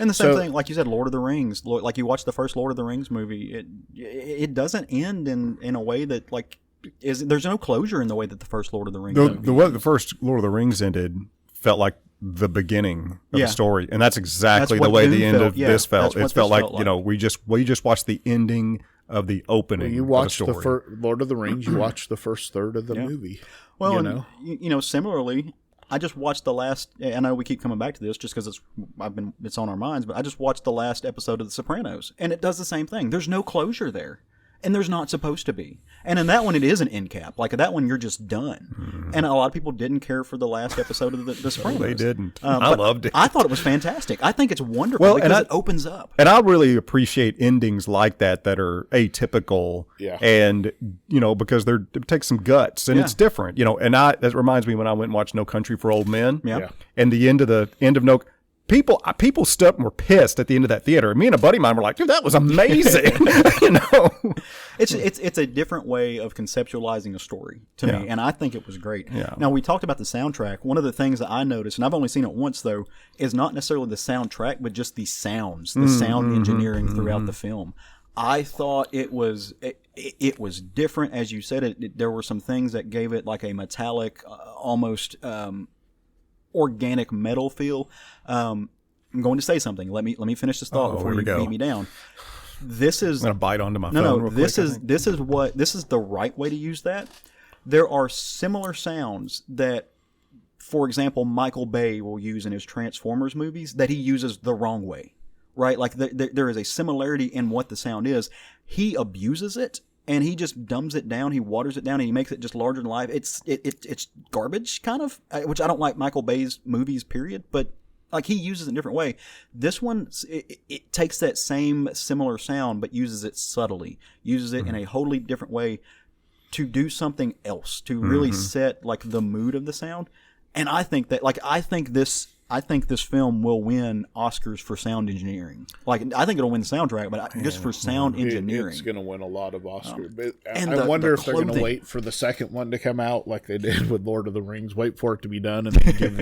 the same thing, like you said, Lord of the Rings. Like you watch the first Lord of the Rings movie, it doesn't end in a way that like there's no closure in the way that the first Lord of the Rings. The way the first Lord of the Rings ended felt like the beginning of the story, and that's exactly the way the end of this felt. It felt like, we just watched the ending of the opening. You watch the first Lord of the Rings. You watch the first third of the movie. Well, similarly, I just watched the last. I know we keep coming back to this just because it's on our minds, but I just watched the last episode of The Sopranos, and it does the same thing. There's no closure there. And there's not supposed to be. And in that one, it is an end cap. Like that one, you're just done. And a lot of people didn't care for the last episode of The Sopranos. They didn't. I loved it. I thought it was fantastic. I think it's wonderful because it opens up. And I really appreciate endings like that are atypical. Yeah. And, because it takes some guts and it's different. And that reminds me when I went and watched No Country for Old Men. Yeah. And the end of No People stood up and were pissed at the end of that theater. Me and a buddy of mine were like, dude, that was amazing. It's a different way of conceptualizing a story to me, and I think it was great. Yeah. Now, we talked about the soundtrack. One of the things that I noticed, and I've only seen it once, though, is not necessarily the soundtrack, but just the sounds, the sound engineering throughout the film. I thought it was different, as you said. There were some things that gave it like a metallic, almost organic metal feel. I'm going to say something. Let me finish this thought before you beat me down. This is I'm going to bite onto my phone. No, this is the right way to use that. There are similar sounds that, for example, Michael Bay will use in his Transformers movies that he uses the wrong way. Right? Like there is a similarity in what the sound is. He abuses it. And he just dumbs it down. He waters it down, and he makes it just larger than life. It's garbage, kind of, which I don't like Michael Bay's movies, period. But like he uses it in a different way. This one, it takes that same similar sound, but uses it subtly. Uses it in a wholly different way to do something else, to really set like the mood of the sound. And I think that, I think this film will win Oscars for sound engineering. I think it'll win the soundtrack, but just for sound engineering. It's going to win a lot of Oscars. I wonder if they're going to wait for the second one to come out like they did with Lord of the Rings. Wait for it to be done and then give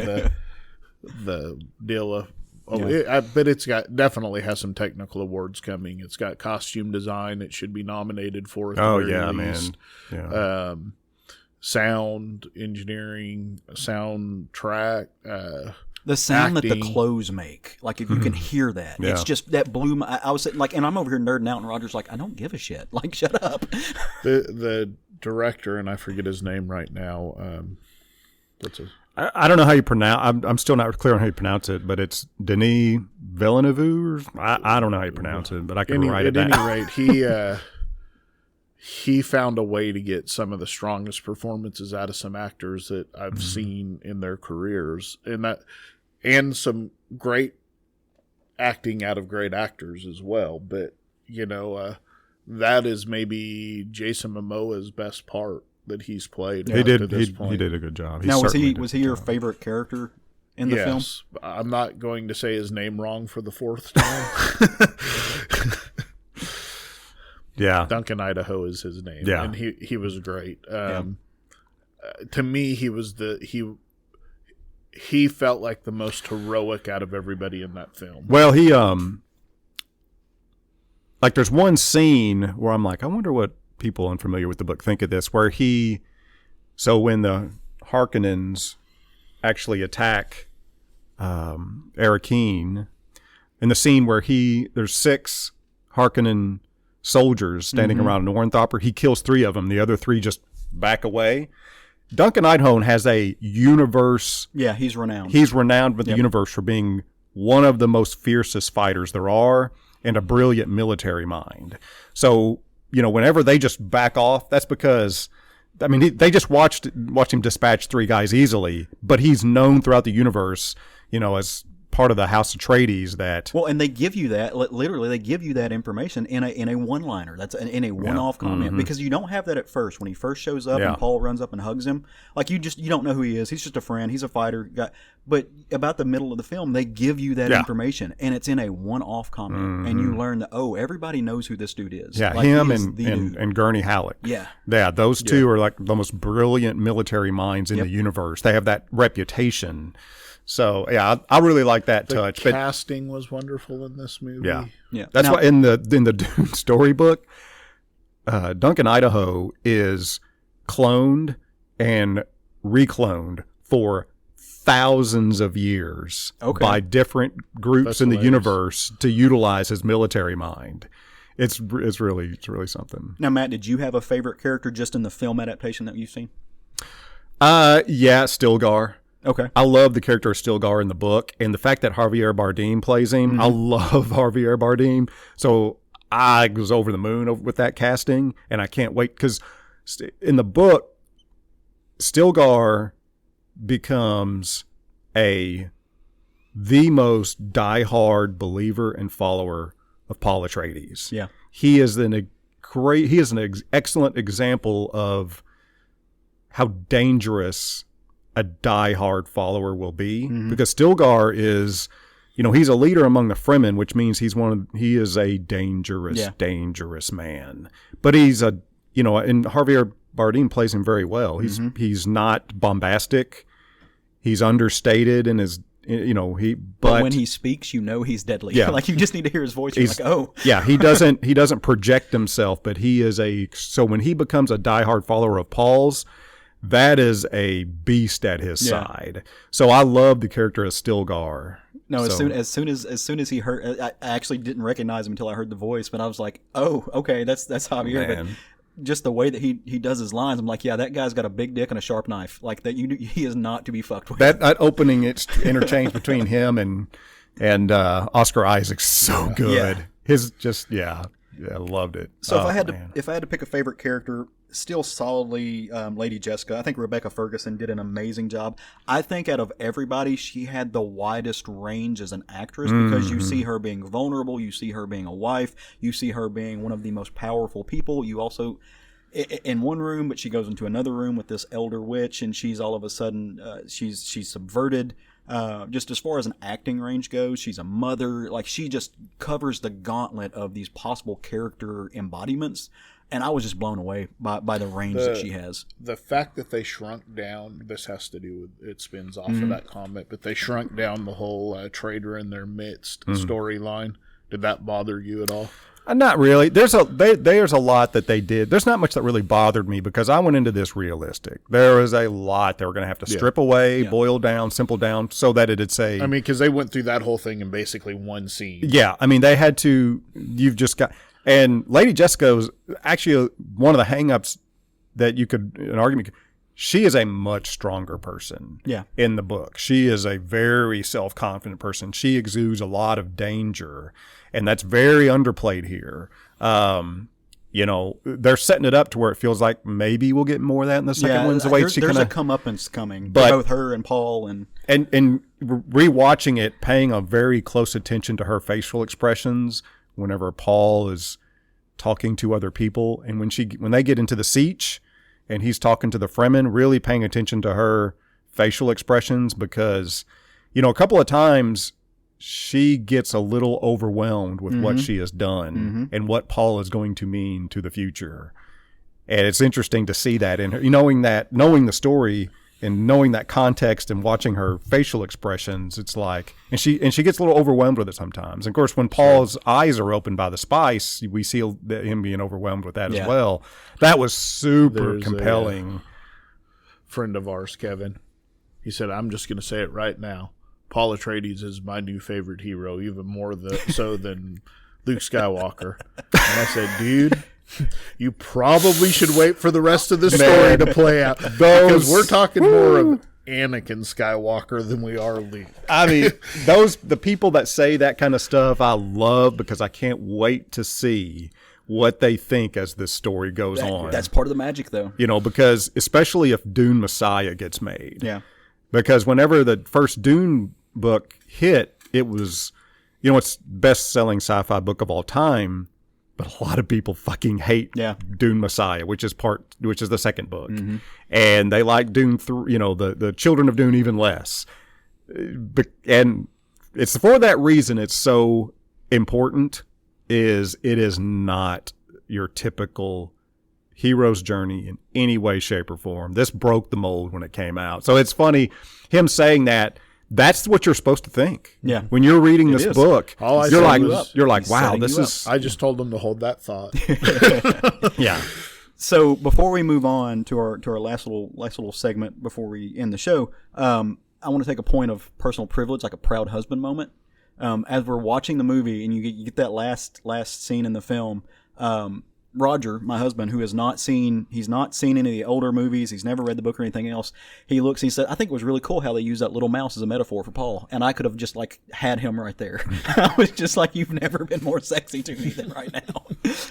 the deal a... but it's definitely has some technical awards coming. It's got costume design. It should be nominated for at the very least. Man. Yeah. Sound engineering, soundtrack... the sound that the clothes make, like if you can hear that, it's just that blew my. I was sitting and I'm over here nerding out, and Roger's like, I don't give a shit. Like, shut up. The director, and I forget his name right now. I don't know how you pronounce. I'm still not clear on how you pronounce it, but it's Denis Villeneuve. I don't know how you pronounce it, but I can write it down. At any rate, he found a way to get some of the strongest performances out of some actors that I've seen in their careers, and some great acting out of great actors as well. But that is maybe Jason Momoa's best part that he's played. He did. He did a good job. Now, was he your favorite character in the film? I'm not going to say his name wrong for the fourth time. Yeah, Duncan Idaho is his name. Yeah, and he was great. To me, he was he felt like the most heroic out of everybody in that film. Well, he there's one scene where I'm like, I wonder what people unfamiliar with the book think of this, where when the Harkonnens actually attack Arakeen, in the scene where there's 6 Harkonnen soldiers standing around Ornthopper, he kills 3 of them. The other 3 just back away. Duncan Idaho has a universe. Yeah, he's renowned. He's renowned with the universe for being one of the most fiercest fighters there are and a brilliant military mind. So, whenever they just back off, that's because, they just watched him dispatch 3 guys easily, but he's known throughout the universe, as part of the House Atreides and they give you that, literally they give you that information in a one-liner. That's in a one-off comment, because you don't have that at first. When he first shows up and Paul runs up and hugs him, you don't know who he is. He's just a friend. He's a fighter guy. But about the middle of the film, they give you that information, and it's in a one-off comment, and you learn that everybody knows who this dude is. Yeah, him and Gurney Halleck. Yeah, those two are like the most brilliant military minds in the universe. They have that reputation. So I really like that touch. The casting was wonderful in this movie. Yeah. That's why in the Dune storybook, Duncan Idaho is cloned and recloned for thousands of years by different groups in the universe to utilize his military mind. It's really something. Now, Matt, did you have a favorite character just in the film adaptation that you've seen? Yeah, Stilgar. Okay. I love the character of Stilgar in the book, and the fact that Javier Bardem plays him. I love Javier Bardem. So I was over the moon with that casting, and I can't wait because in the book, Stilgar becomes the most diehard believer and follower of Paul Atreides. Yeah, he is an excellent example of how dangerous a diehard follower will be, because Stilgar is, he's a leader among the Fremen, which means he is a dangerous man. But he's and Javier Bardem plays him very well. He's not bombastic. He's understated in his, but when he speaks, he's deadly. Yeah. Like you just need to hear his voice. You're like, oh. Yeah, he doesn't project himself, but he is so when he becomes a diehard follower of Paul's, that is a beast at his side. So I love the character of Stilgar. No, as soon as he heard, I actually didn't recognize him until I heard the voice, but I was like, oh, okay, that's Javier. Man. But just the way that he does his lines, I'm like, yeah, that guy's got a big dick and a sharp knife. Like that, he is not to be fucked with. That opening interchange between him and Oscar Isaac's so good. Yeah. His I loved it. So if I had to pick a favorite character, still solidly Lady Jessica. I think Rebecca Ferguson did an amazing job. I think out of everybody, she had the widest range as an actress because you see her being vulnerable, you see her being a wife, you see her being one of the most powerful people. You also in one room, but she goes into another room with this elder witch, and she's all of a sudden she's subverted. Just as far as an acting range goes, she's a mother. Like she just covers the gauntlet of these possible character embodiments. And I was just blown away by the range that she has. The fact that they shrunk down, this has to do with, it spins off of that comment, but they shrunk down the whole traitor in their midst storyline. Did that bother you at all? Not really. There's a lot that they did. There's not much that really bothered me because I went into this realistic. There was a lot they were going to have to strip away, boil down, simple down, so that it'd say. I mean, because they went through that whole thing in basically one scene. Yeah, I mean, they had to. You've just got. And Lady Jessica was actually one of the hang-ups that you could, an argument, she is a much stronger person in the book. She is a very self-confident person. She exudes a lot of danger, and that's very underplayed here. They're setting it up to where it feels like maybe we'll get more of that in the second one. There's a comeuppance coming, both her and Paul. And rewatching it, paying a very close attention to her facial expressions whenever Paul is talking to other people, and when they get into the siege and he's talking to the Fremen, really paying attention to her facial expressions, because a couple of times she gets a little overwhelmed with what she has done and what Paul is going to mean to the future. And it's interesting to see that in her, knowing the story and knowing that context and watching her facial expressions, it's like, and she gets a little overwhelmed with it sometimes. And of course, when Paul's eyes are opened by the spice, we see him being overwhelmed with that as well. That was super compelling. Friend of ours, Kevin, he said, "I'm just going to say it right now. Paul Atreides is my new favorite hero, even more so than Luke Skywalker." And I said, dude, you probably should wait for the rest of the story to play out, because we're talking more of Anakin Skywalker than we are Luke. I mean, the people that say that kind of stuff, I love, because I can't wait to see what they think as this story goes on. That's part of the magic, though. Because especially if Dune Messiah gets made. Yeah. Because whenever the first Dune book hit, it was, it's best-selling sci-fi book of all time. But a lot of people fucking hate Dune Messiah, which is the second book, and they like Dune the Children of Dune even less. And it's for that reason it's so important. It is not your typical hero's journey in any way, shape, or form. This broke the mold when it came out. So it's funny him saying that. That's what you're supposed to think. Yeah. When you're reading this book, you're like, wow, this is. I just told them to hold that thought. Yeah. So before we move on to our last little segment before we end the show, I want to take a point of personal privilege, like a proud husband moment. As we're watching the movie and you get that last scene in the film, Roger, my husband, who he's not seen any of the older movies, he's never read the book or anything else, he looks and he said, I think it was really cool how they used that little mouse as a metaphor for Paul, and I could have just like had him right there. I was just like, you've never been more sexy to me than right now.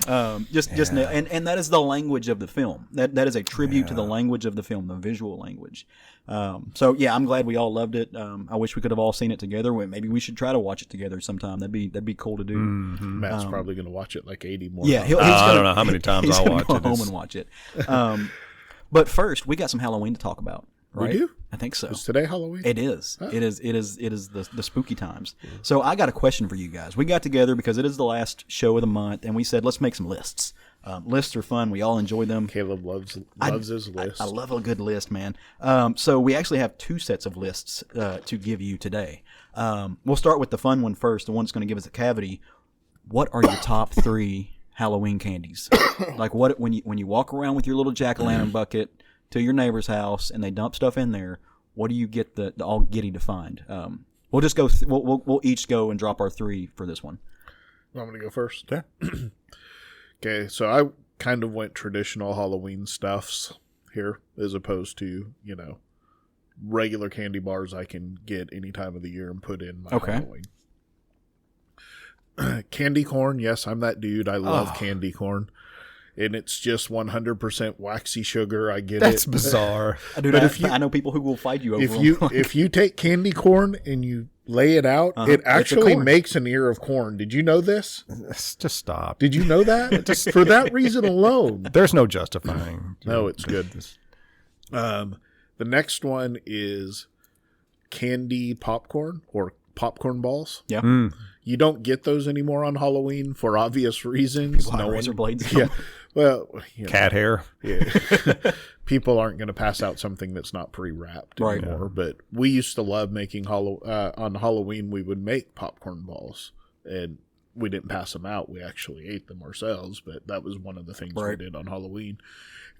And that is the language of the film. That is a tribute to the language of the film, the visual language. So yeah, I'm glad we all loved it. I wish we could have all seen it together. Maybe we should try to watch it together sometime. That'd be cool to do. Matt's probably going to watch it like 80 more Yeah, times. I don't know how many times I'll watch go it. home and watch it. But first, we got some Halloween to talk about. Right? We do? I think so. Is today Halloween? It is. Oh. It is the spooky times. Yeah. So I got a question for you guys. We got together because it is the last show of the month, and we said let's make some lists. Lists are fun. We all enjoy them. Caleb loves his list. I love a good list, man. So we actually have two sets of lists to give you today. We'll start with the fun one first, the one that's going to give us a cavity. What are your top 3 Halloween candies? Like what when you walk around with your little jack-o'-lantern bucket to your neighbor's house and they dump stuff in there, what do you get the all giddy to find? We'll just go. We'll each go and drop our 3 for this one. I'm going to go first. Yeah. Okay, so I kind of went traditional Halloween stuffs here as opposed to, regular candy bars I can get any time of the year and put in my Halloween. Candy corn, yes, I'm that dude. I love candy corn. And it's just 100% waxy sugar. I get That's it. bizarre. I know people who will fight you over if you take candy corn and you lay it out, it actually makes an ear of corn. Did you know this? Just stop. Did you know that? Just for that reason alone. There's no justifying. No, it's good. The next one is candy popcorn or popcorn balls. Yeah. You don't get those anymore on Halloween for obvious reasons. People have razor blades. Yeah. Well, cat hair. Yeah. People aren't going to pass out something that's not pre-wrapped anymore. But we used to love making on Halloween. We would make popcorn balls, and we didn't pass them out. We actually ate them ourselves. But that was one of the things we did on Halloween.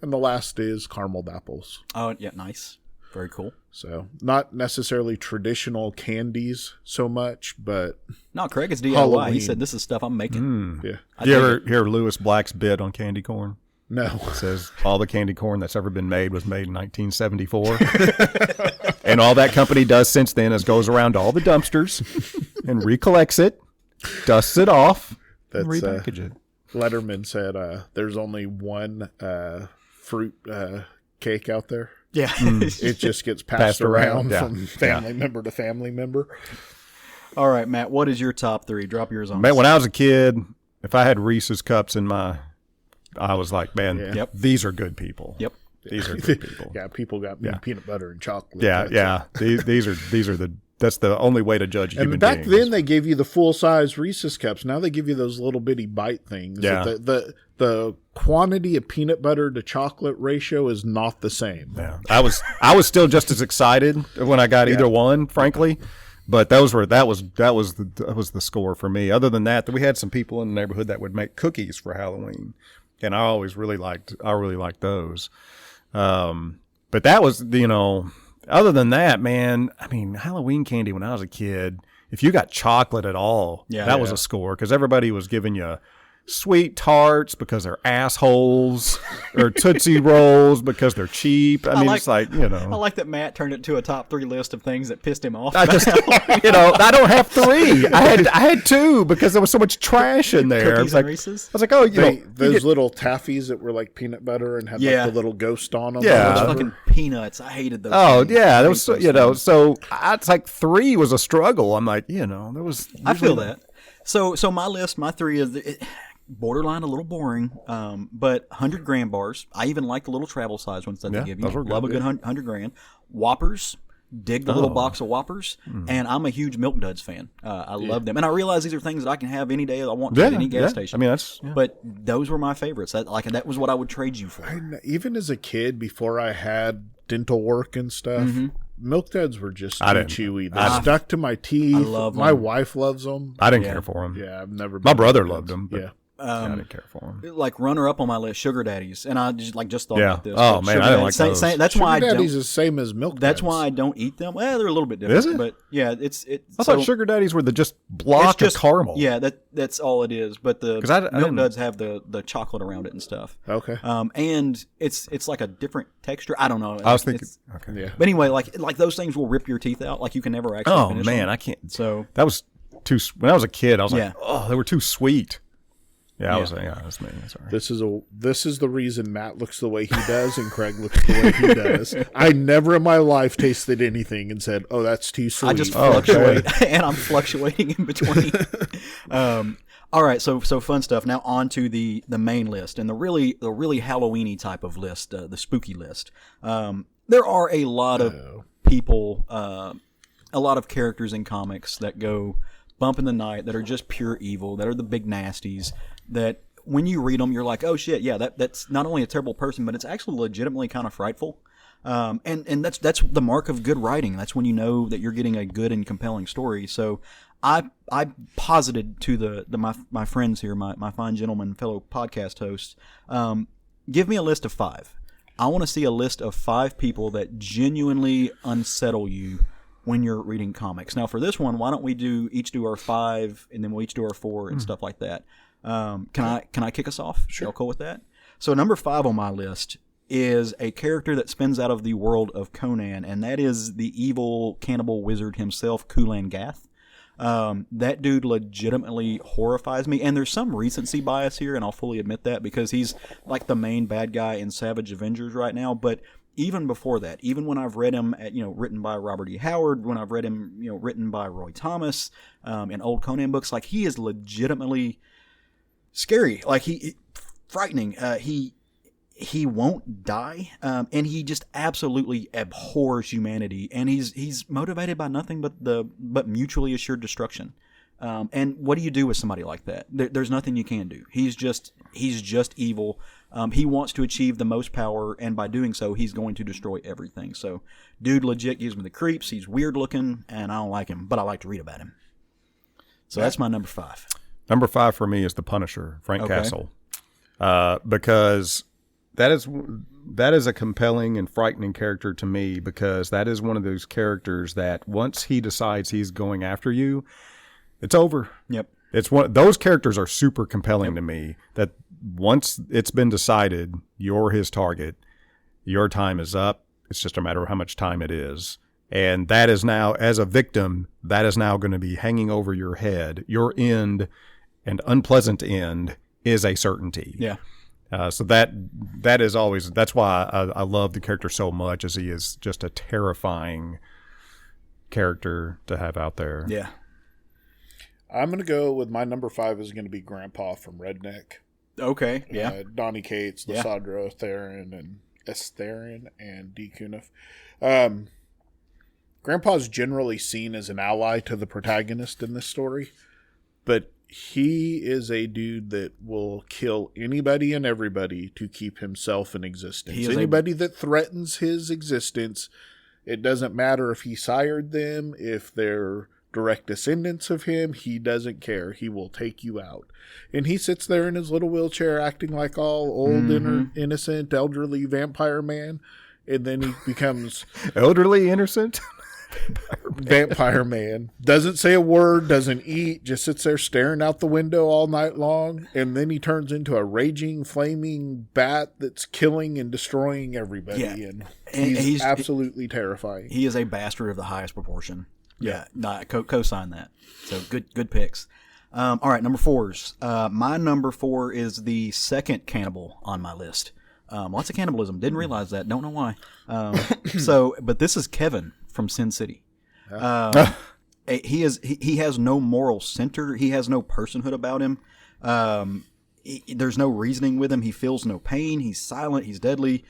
And the last is carameled apples. Oh yeah, nice. Very cool. So not necessarily traditional candies so much, but no, Craig is DIY. Halloween. He said this is stuff I'm making. Yeah. You ever hear Lewis Black's bit on candy corn? No. It says all the candy corn that's ever been made was made in 1974. And all that company does since then is goes around to all the dumpsters and recollects it, dusts it off, and repackage it. Letterman said there's only one fruit cake out there. Yeah. It just gets passed around from family member to family member. All right, Matt, what is your top 3? Drop yours on. Man, when I was a kid, if I had Reese's cups I was like, man, these are good people. Yep. These are good people. Yeah, people got me peanut butter and chocolate. Yeah. These are that's the only way to judge human beings. And back then they gave you the full size Reese's cups. Now they give you those little bitty bite things. Yeah. The quantity of peanut butter to chocolate ratio is not the same. Yeah. I was still just as excited when I got either one, frankly. But that was the score for me. Other than that, we had some people in the neighborhood that would make cookies for Halloween, and I really liked those. But that was, other than that, man, I mean, Halloween candy when I was a kid, if you got chocolate at all, that was a score because everybody was giving you sweet tarts because they're assholes or Tootsie Rolls because they're cheap. I mean, it's like, I like that Matt turned it to a top 3 list of things that pissed him off. I just, I don't have 3. I had 2 because there was so much trash in there. Cookies and Reese's? I was like, oh, those little taffies that were like peanut butter and had like the little ghost on them. Yeah. Those fucking peanuts. I hated those. Oh, things. yeah. There was, so it's like 3 was a struggle. I'm like, there was. I feel that. So my 3 is borderline a little boring, but 100 gram bars. I even like the little travel size ones that they give you. Love a good 100 grand. Whoppers. Dig the little box of Whoppers, and I'm a huge Milk Duds fan. I love them, and I realize these are things that I can have any day I want to at any gas station. I mean, but those were my favorites. That was what I would trade you for. Even as a kid, before I had dental work and stuff, Milk Duds were just too chewy. They stuck to my teeth. I love them. My wife loves them. I didn't care for them. Yeah, I've never. My brother loved them. Yeah. I didn't care for him. Like runner up on my list, sugar daddies, and I just thought Yeah. about this. Oh, but man, sugar I didn't daddies- like those. That's why I Sugar daddy's don't. the same as milk. That's dads. why I don't eat them. Well, they're a little bit different. Is it? But yeah, it's. I thought sugar daddies were the just block it's just of caramel. Yeah, that's all it is. But the 'Cause I milk didn't- duds have the chocolate around it and stuff. Okay. And it's like a different texture. I don't know. I was thinking. It's- Okay. Yeah. But anyway, like those things will rip your teeth out. Like you can never actually. Oh finish man, them. I can't. So That was too. When I was a kid, I was Yeah. like, oh, they were too sweet. Yeah, Yeah. that's me. Sorry. This is the reason Matt looks the way he does and Craig looks the way he does. I never in my life tasted anything and said, "Oh, that's too sweet." I just Oh, fluctuate, and I'm fluctuating in between. All right, so fun stuff. Now on to the main list and the really Halloweeny type of list, the spooky list. There are a lot of people, a lot of characters in comics that go bump in the night that are just pure evil, that are the big nasties. That when you read them, you're like, oh shit, yeah, that's not only a terrible person, but it's actually legitimately kind of frightful. And that's the mark of good writing. That's when you know that you're getting a good and compelling story. So I posited to my friends here, my fine gentlemen, fellow podcast hosts, give me a list of 5. I want to see a list of 5 people that genuinely unsettle you when you're reading comics. Now for this one, why don't we each do our 5 and then we'll each do our 4 and stuff like that. Can I kick us off? Sure. Y'all cool with that? So number 5 on my list is a character that spins out of the world of Conan, and that is the evil cannibal wizard himself, Kulan Gath. That dude legitimately horrifies me, and there's some recency bias here, and I'll fully admit that because he's like the main bad guy in Savage Avengers right now. But even before that, even when I've read him, written by Robert E. Howard, when I've read him, written by Roy Thomas, in old Conan books, like he is legitimately scary, like he frightening. He won't die, and he just absolutely abhors humanity, and he's motivated by nothing but mutually assured destruction. And what do you do with somebody like that? There's nothing you can do. He's just evil. He wants to achieve the most power, and by doing so, he's going to destroy everything. So, dude legit gives me the creeps. He's weird looking, and I don't like him, but I like to read about him. So that's my number 5. Number 5 for me is the Punisher, Frank Okay. Castle, because that is a compelling and frightening character to me, because that is one of those characters that once he decides he's going after you, it's over. Yep. Those characters are super compelling to me, that once it's been decided you're his target, your time is up. It's just a matter of how much time it is. And that is now, as a victim, that is now going to be hanging over your head. Your end, and unpleasant end, is a certainty. Yeah. So that is always, that's why I love the character so much, as he is just a terrifying character to have out there. Yeah. I'm going to go with my number 5 is going to be Grandpa from Redneck. Okay. Yeah. Donnie Cates, Yeah. Lysandra Theron, and D. Cuniff. Grandpa's generally seen as an ally to the protagonist in this story, but he is a dude that will kill anybody and everybody to keep himself in existence. Anybody that threatens his existence, it doesn't matter if he sired them, if they're direct descendants of him, he doesn't care. He will take you out. And he sits there in his little wheelchair acting like all old, innocent, elderly vampire man, and then he becomes Elderly, innocent? vampire man. Doesn't say a word, doesn't eat, just sits there staring out the window all night long, and then he turns into a raging, flaming bat that's killing and destroying everybody. Yeah. And And he's absolutely terrifying. He is a bastard of the highest proportion. Yeah, co-sign that. So good picks. All right, number 4s. My number 4 is the second cannibal on my list. Lots of cannibalism. Didn't realize that. Don't know why. But this is Kevin from Sin City. He has no moral center. He has no personhood about him. There's no reasoning with him. He feels no pain. He's silent. He's deadly.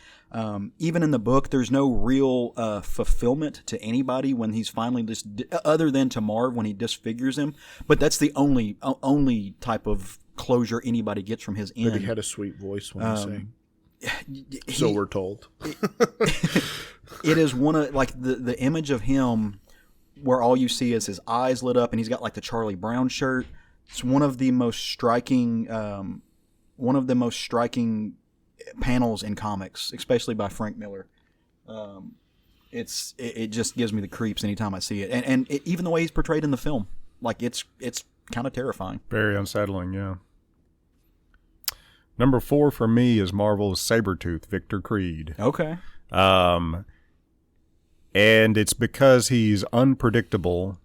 Even in the book, there's no real fulfillment to anybody when he's finally just, other than to Marv when he disfigures him. But that's the only type of closure anybody gets from his end. But he had a sweet voice when he sang. So we're told. It is one of, like, the image of him where all you see is his eyes lit up, and he's got like the Charlie Brown shirt. It's one of the most striking panels in comics, especially by Frank Miller. It just gives me the creeps anytime I see it, and even the way he's portrayed in the film, like it's kind of terrifying. Very unsettling, yeah. Number 4 for me is Marvel's Sabretooth, Victor Creed. Okay. And it's because he's unpredictable.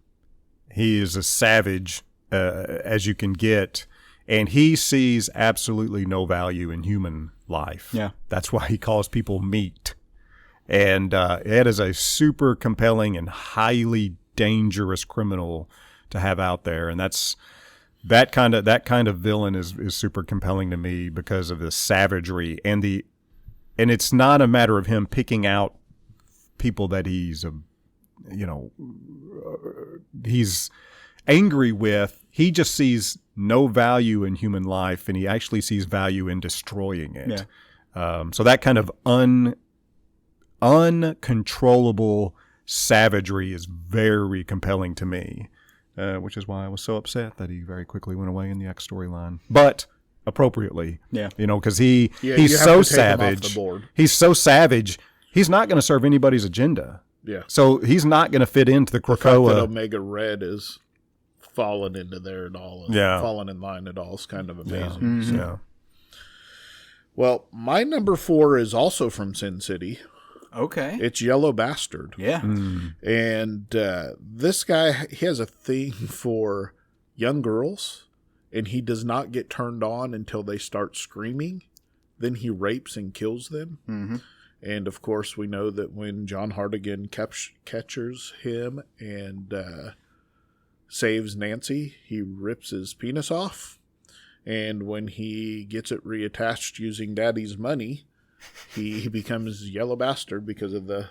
He is a savage as you can get, and he sees absolutely no value in human life. Yeah. That's why he calls people meat. And it is a super compelling and highly dangerous criminal to have out there, and that kind of villain is super compelling to me because of the savagery and it's not a matter of him picking out people that he's angry with. He just sees no value in human life, and he actually sees value in destroying it. Yeah. So that kind of uncontrollable savagery is very compelling to me, which is why I was so upset that he very quickly went away in the X storyline. But appropriately, yeah, because he's so savage. He's so savage. He's not going to serve anybody's agenda. Yeah. So he's not going to fit into the Krakoa. The fact that Omega Red is fallen into there at all, fallen in line at all is kind of amazing. Yeah. Mm-hmm. So. Yeah. Well, my number 4 is also from Sin City. Okay. It's Yellow Bastard. Yeah. And this guy, he has a thing for young girls, and he does not get turned on until they start screaming. Then he rapes and kills them. Mm-hmm. And, of course, we know that when John Hardigan catches him and saves Nancy, he rips his penis off. And when he gets it reattached using Daddy's money, he becomes Yellow Bastard because of the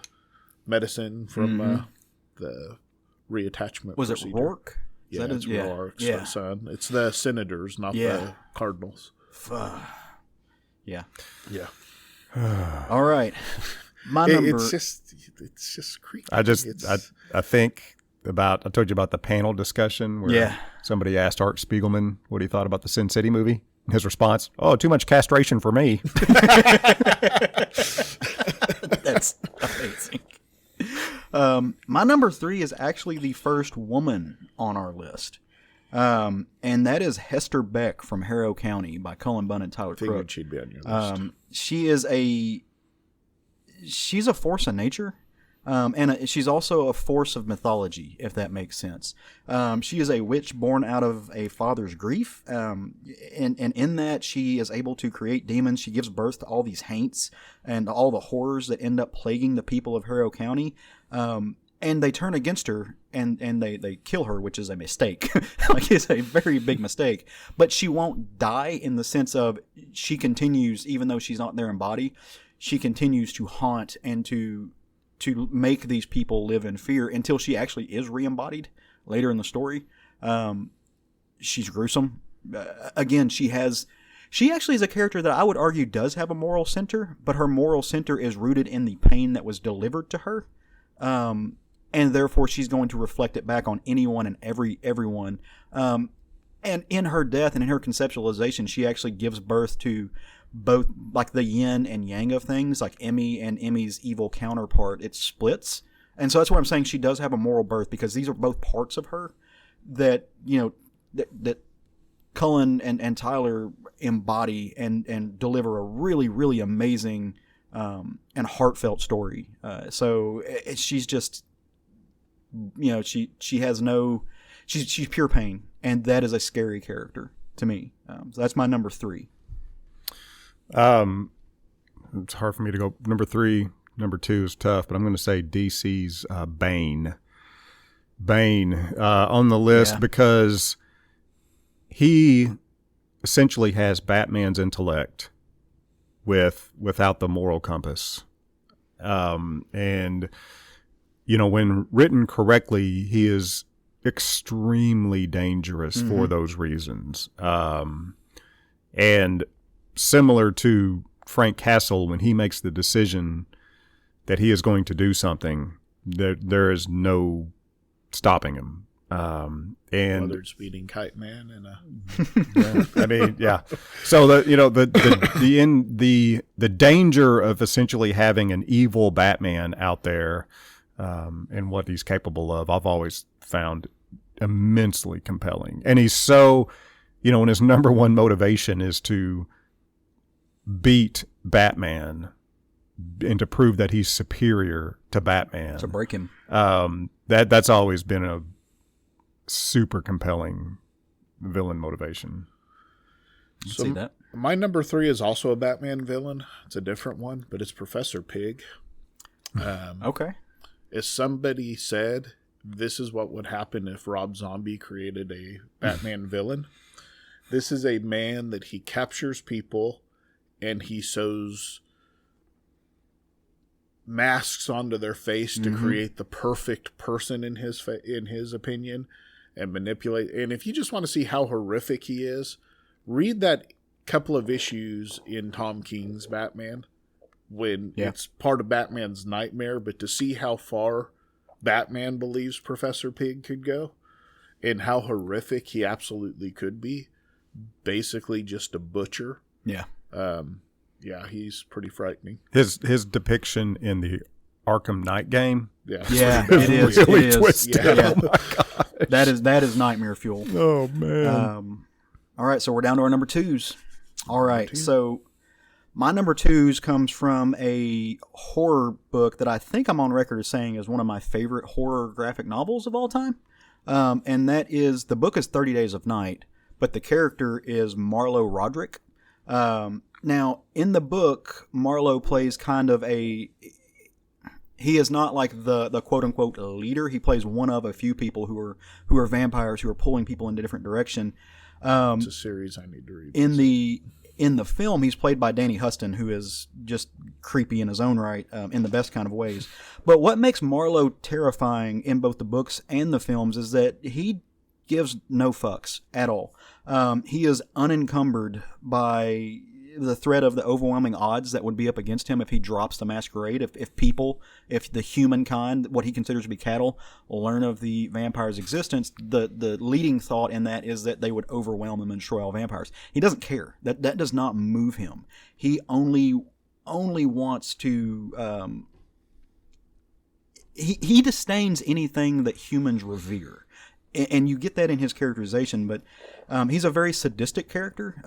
medicine from the reattachment Was procedure. It Rourke? Yeah, it's Rourke's son. It's the senators, not the cardinals. Yeah. Yeah. All right. My number... It's just creepy. I think I told you about the panel discussion where somebody asked Art Spiegelman what he thought about the Sin City movie. His response, too much castration for me. That's amazing. My number 3 is actually the first woman on our list. And that is Hester Beck from Harrow County by Cullen Bunn and Tyler Crook. Figured she'd be on your list. She's a force of nature. And she's also a force of mythology, if that makes sense. She is a witch born out of a father's grief. And in that, she is able to create demons. She gives birth to all these haints and all the horrors that end up plaguing the people of Harrow County. And they turn against her and they kill her, which is a mistake. Like, it's a very big mistake. But she won't die in the sense of she continues, even though she's not there in body, she continues to haunt and to make these people live in fear until she actually is re-embodied later in the story. She's gruesome. Again, she actually is a character that I would argue does have a moral center, but her moral center is rooted in the pain that was delivered to her. And therefore she's going to reflect it back on anyone and everyone. And in her death and in her conceptualization, she actually gives birth to both, like, the yin and yang of things, like Emmy and Emmy's evil counterpart. It splits. And so that's why I'm saying she does have a moral birth, because these are both parts of her that, that Cullen and Tyler embody and deliver a really, really amazing and heartfelt story. So she's just, she has no, she's pure pain, and that is a scary character to me. So that's my number 3. It's hard for me to go number 3. Number 2 is tough, but I'm going to say DC's Bane. Bane on the list because he essentially has Batman's intellect without the moral compass. And when written correctly, he is extremely dangerous for those reasons. And similar to Frank Castle, when he makes the decision that he is going to do something, there is no stopping him. And whether it's beating Kite Man and I mean, yeah. So the danger of essentially having an evil Batman out there, and what he's capable of, I've always found immensely compelling. And he's so, and his number one motivation is to beat Batman and to prove that he's superior to Batman. To break him. That's always been a super compelling villain motivation. so See that? my number 3 is also a Batman villain. It's a different one, but it's Professor Pig. Okay. As somebody said, this is what would happen if Rob Zombie created a Batman villain. This is a man that he captures people and he sews masks onto their face to create the perfect person in his opinion, and manipulate. And if you just want to see how horrific he is, read that couple of issues in Tom King's Batman when it's part of Batman's nightmare, but to see how far Batman believes Professor Pig could go and how horrific he absolutely could be, basically just a butcher. Yeah. Yeah, he's pretty frightening. His depiction in the Arkham Knight game. Yeah, It is. Really It is. twisted. Yeah. Oh my God. That is nightmare fuel. Oh man. All right, so we're down to our number 2s. All right, so my number 2s comes from a horror book that I think I'm on record as saying is one of my favorite horror graphic novels of all time. And that is, the book is 30 Days of Night, but the character is Marlo Roderick. Now, in the book, Marlo plays kind of he is not like the quote unquote leader. He plays one of a few people who are vampires who are pulling people in a different direction. It's a series I need to read. In the film, he's played by Danny Huston, who is just creepy in his own right, in the best kind of ways. But what makes Marlo terrifying in both the books and the films is that he gives no fucks at all. He is unencumbered by the threat of the overwhelming odds that would be up against him if he drops the masquerade. If the humankind, what he considers to be cattle, learn of the vampire's existence, the leading thought in that is that they would overwhelm him and destroy all vampires. He doesn't care. That does not move him. He only wants to. He disdains anything that humans revere. And you get that in his characterization, but he's a very sadistic character,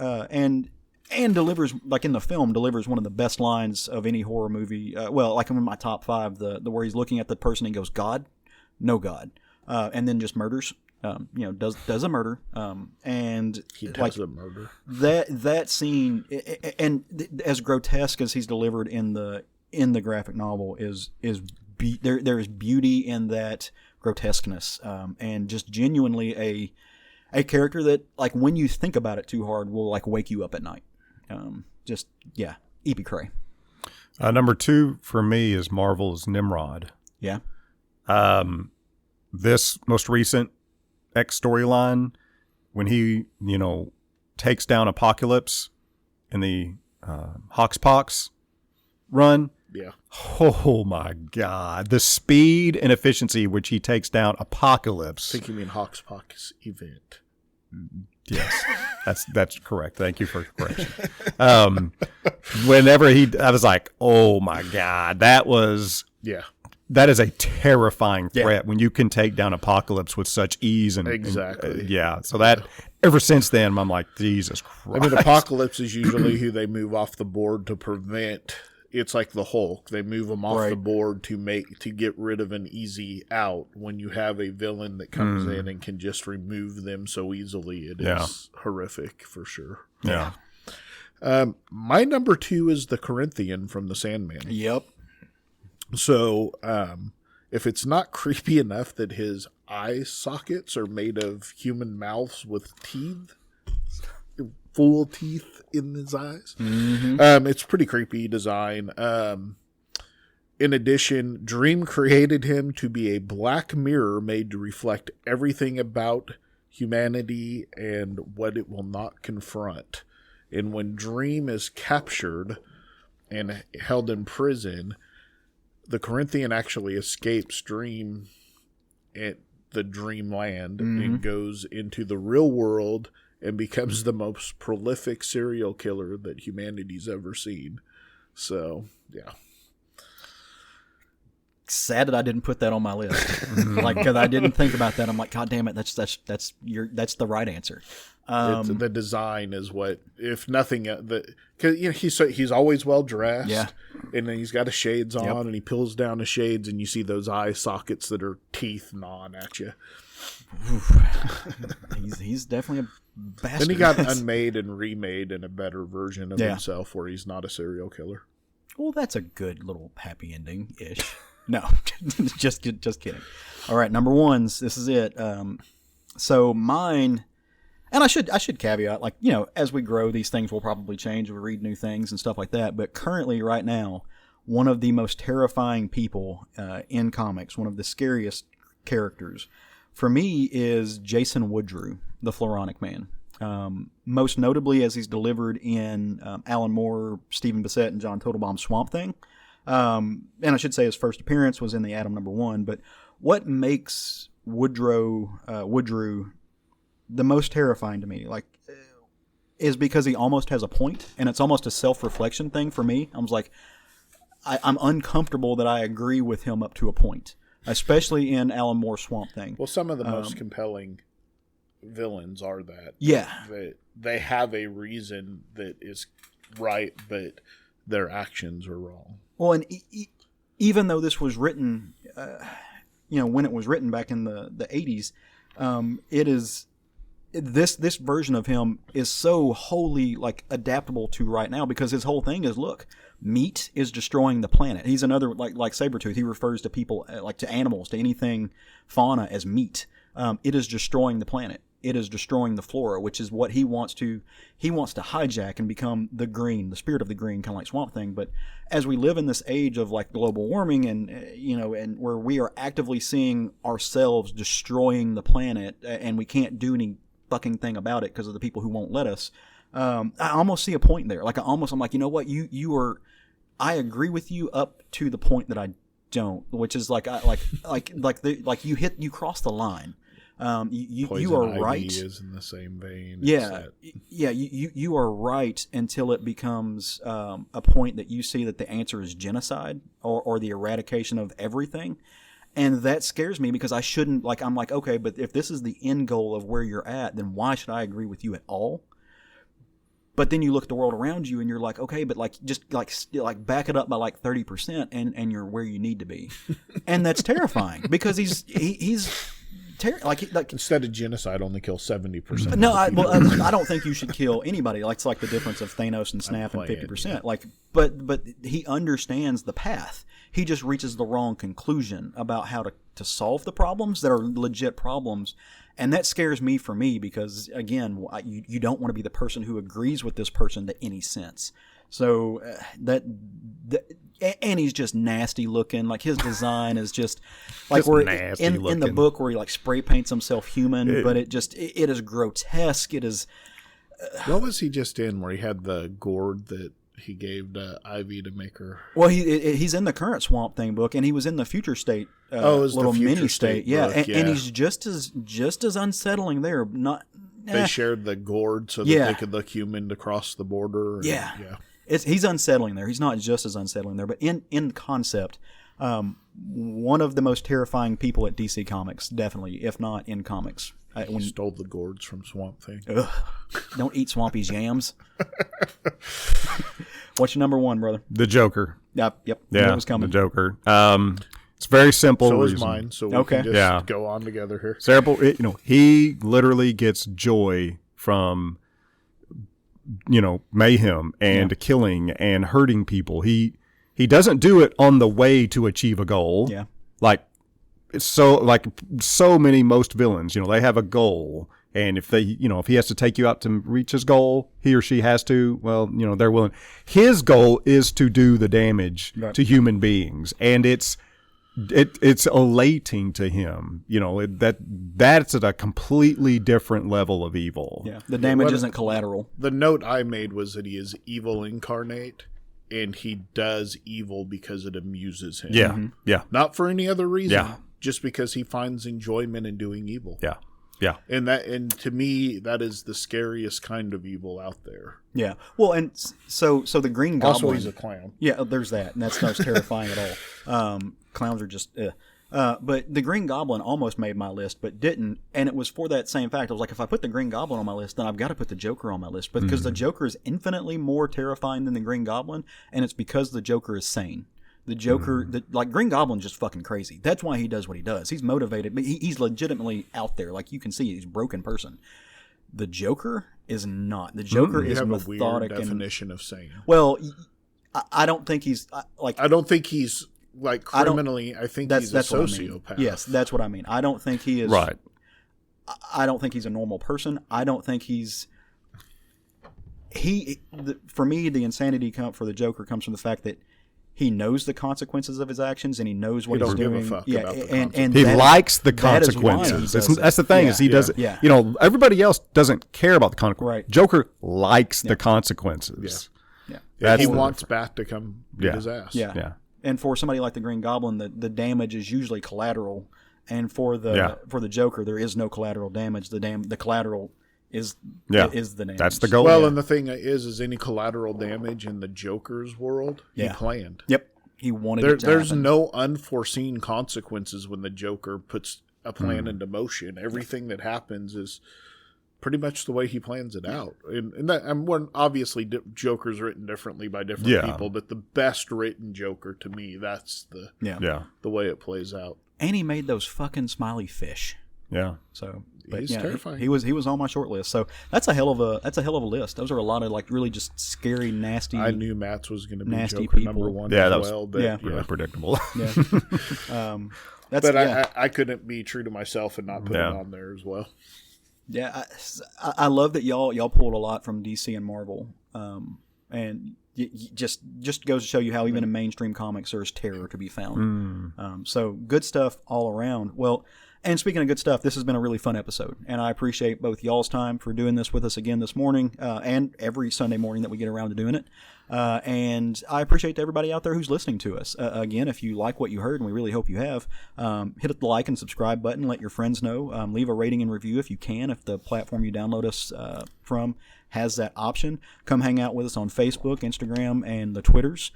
and delivers, like in the film, delivers one of the best lines of any horror movie. Well, like in my top 5, the where he's looking at the person and goes, "God, no God," and then just murders. Does a murder, and He does a murder. That scene, and as grotesque as he's delivered in the graphic novel, there is beauty in that grotesqueness, and just genuinely a character that, like, when you think about it too hard, will like wake you up at night. E.P. Cray. Number 2 for me is Marvel's Nimrod. Yeah. This most recent X storyline, when he, takes down Apocalypse in the Hoxpox run. Yeah. Oh my God. The speed and efficiency which he takes down Apocalypse. I think you mean Hoxpox event. Yes, that's correct. Thank you for correction. Whenever I was like, oh my God, that is a terrifying threat when you can take down Apocalypse with such ease and exactly. So that ever since then, I'm like, Jesus Christ. I mean, Apocalypse is usually who they move off the board to prevent. It's like the Hulk. They move them off the board to get rid of an easy out. When you have a villain that comes in and can just remove them so easily, it is horrific for sure. Yeah. My number 2 is the Corinthian from the Sandman. Yep. So, if it's not creepy enough that his eye sockets are made of human mouths with teeth, full teeth in his eyes. Mm-hmm. It's pretty creepy design. In addition, Dream created him to be a black mirror made to reflect everything about humanity and what it will not confront. And when Dream is captured and held in prison, the Corinthian actually escapes Dream the dreamland and goes into the real world and becomes the most prolific serial killer that humanity's ever seen. So, yeah. Sad that I didn't put that on my list. Like, because I didn't think about that. I'm like, God damn it, that's the right answer. The design is what, if nothing, because he's always well dressed, Yeah. and then he's got his shades on, and he pulls down his shades, and you see those eye sockets that are teeth gnawing at you. He's definitely a bastard. Then he got unmade and remade in a better version of himself, where he's not a serial killer. Well, that's a good little happy ending ish. No, just kidding. All right, number ones. This is it. So mine. And I should caveat, like, you know, as we grow, these things will probably change. We read new things and stuff like that. But currently, right now, one of the most terrifying people in comics, one of the scariest characters, for me, is Jason Woodrue, the Floronic Man. Most notably, as he's delivered in Alan Moore, Stephen Bissett, and John Totalbaum's Swamp Thing. And I should say his first appearance was in the Atom #1. But what makes Woodrue the most terrifying to me, like, is because he almost has a point, and it's almost a self-reflection thing for me. I was like, I'm uncomfortable that I agree with him up to a point, especially in Alan Moore's Swamp Thing. Well, some of the most compelling villains are that. Yeah. That they have a reason that is right, but their actions are wrong. Well, and even though this was written, when it was written back in the 80s, it is... This version of him is so wholly, like, adaptable to right now, because his whole thing is, look, meat is destroying the planet. He's another, like Sabretooth. He refers to people, like, to animals, to anything fauna, as meat. It is destroying the planet. It is destroying the flora, which is what he wants to hijack and become the green, the spirit of the green, kind of like Swamp Thing. But as we live in this age of, like, global warming and and where we are actively seeing ourselves destroying the planet, and we can't do any fucking thing about it because of the people who won't let us. I almost see a point there. Like, I'm like, you know what, I agree with you up to the point that I don't, which is like, you cross the line. You are Ivy right. Is in the same vein. Yeah, you are right until it becomes a point that you see that the answer is genocide or the eradication of everything. And that scares me, because I shouldn't, like, I'm like, okay, but if this is the end goal of where you're at, then why should I agree with you at all? But then you look at the world around you and you're like, okay, but like, just like back it up by like 30% and you're where you need to be. And that's terrifying, because he's like instead of genocide, only kill 70%. No, I don't think you should kill anybody. Like, it's like the difference of Thanos and Snap and 50%. Yeah. Like, but he understands the path. He just reaches the wrong conclusion about how to solve the problems that are legit problems. And that scares me, for me, because, again, you don't want to be the person who agrees with this person to any sense. So and he's just nasty looking. Like, his design is just like, just where in the book where he, like, spray paints himself human, but it is grotesque. It is. What was he just in where he had the gourd that he gave to Ivy to make her? Well, he's in the current Swamp Thing book, and he was in the Future State little mini state. Yeah, and he's just as unsettling there. They shared the gourd so that they could look human to cross the border. And, yeah. He's unsettling there. He's not just as unsettling there, but in concept, one of the most terrifying people at DC Comics, definitely, if not in comics. He stole the gourds from Swamp Thing. Don't eat Swampy's yams. What's your number one, brother? The Joker. Yep. Yeah, it was coming. The Joker. It's very simple. So reason. is mine. So we can just go on together here. Simple. He literally gets joy from mayhem and killing and hurting people. He doesn't do it on the way to achieve a goal. Yeah. So many most villains, they have a goal, and if if he has to take you out to reach his goal, he or she has to, well, they're willing. His goal is to do the damage to human beings, and it's elating to him. That's at a completely different level of evil. Yeah, the damage isn't collateral. The note I made was that he is evil incarnate, and he does evil because it amuses him. Yeah, yeah. Not for any other reason. Yeah. just because he finds enjoyment in doing evil. Yeah. Yeah. And to me, that is the scariest kind of evil out there. Yeah. Well, and so the Green Goblin. Also, he's a clown. Yeah, there's that, and that's not terrifying at all. Clowns are just. But the Green Goblin almost made my list, but didn't, and it was for that same fact. I was like, if I put the Green Goblin on my list, then I've got to put the Joker on my list, because the Joker is infinitely more terrifying than the Green Goblin, and it's because the Joker is sane. The Joker, like Green Goblin's just fucking crazy. That's why he does what he does. He's motivated, but he's legitimately out there. Like you can see, he's a broken person. The Joker is not. The Joker is methodic. A weird definition of sane. Well, I don't think he's like. I don't think he's like criminally. I think he's a sociopath. I mean. Yes, that's what I mean. I don't think he is. Right. I don't think he's a normal person. I don't think he's. For me, the insanity for the Joker comes from the fact that he knows the consequences of his actions, and he knows what he's doing. Give a fuck about the and he likes the consequences. That's the thing, is he doesn't. Yeah. You know, everybody else doesn't care about the consequences. Right. Joker likes the consequences. Yeah. He wants Bat to come get his ass. Yeah. And for somebody like the Green Goblin, the damage is usually collateral, and for the Joker, there is no collateral damage. The collateral is the damage. That's the goal. Well, and the thing is any collateral damage in the Joker's world, he planned. Yep. He wanted it to There's happen. no unforeseen consequences when the Joker puts a plan into motion. Everything that happens is pretty much the way he plans it out. And obviously Joker's written differently by different people, but the best written Joker to me, that's the way it plays out. And he made those fucking smiley fish. Yeah. So he's terrifying. He was on my short list. So that's a hell of a list. Those are a lot of like really just scary, nasty. I knew Matt's was going to be nasty Joker people. number one. Yeah, as well, but really predictable. Yeah. I couldn't be true to myself and not put it on there as well. Yeah, I love that y'all pulled a lot from DC and Marvel, and just goes to show you how even in mainstream comics there's terror to be found. So good stuff all around. Well, and speaking of good stuff, this has been a really fun episode, and I appreciate both y'all's time for doing this with us again this morning, and every Sunday morning that we get around to doing it. And I appreciate everybody out there who's listening to us. Again, if you like what you heard, and we really hope you have, hit the like and subscribe button. Let your friends know. Leave a rating and review if you can, if the platform you download us from has that option. Come hang out with us on Facebook, Instagram, and the Twitters.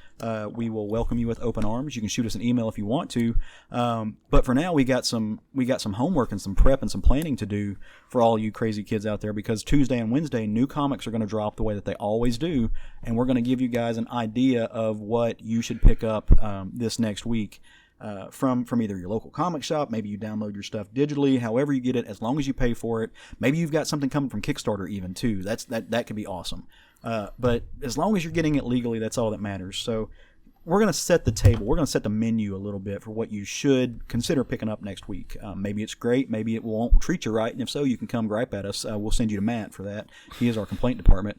We will welcome you with open arms. You can shoot us an email if you want to. But for now, we got some homework and some prep and some planning to do for all you crazy kids out there, because Tuesday and Wednesday, new comics are going to drop the way that they always do, and we're going to give you guys an idea of what you should pick up this next week. From either your local comic shop, maybe you download your stuff digitally, however you get it, as long as you pay for it. Maybe you've got something coming from Kickstarter even too. That could be awesome. But as long as you're getting it legally, that's all that matters. So we're going to set the table. We're going to set the menu a little bit for what you should consider picking up next week. Maybe it's great. Maybe it won't treat you right. And if so, you can come gripe at us. We'll send you to Matt for that. He is our complaint department.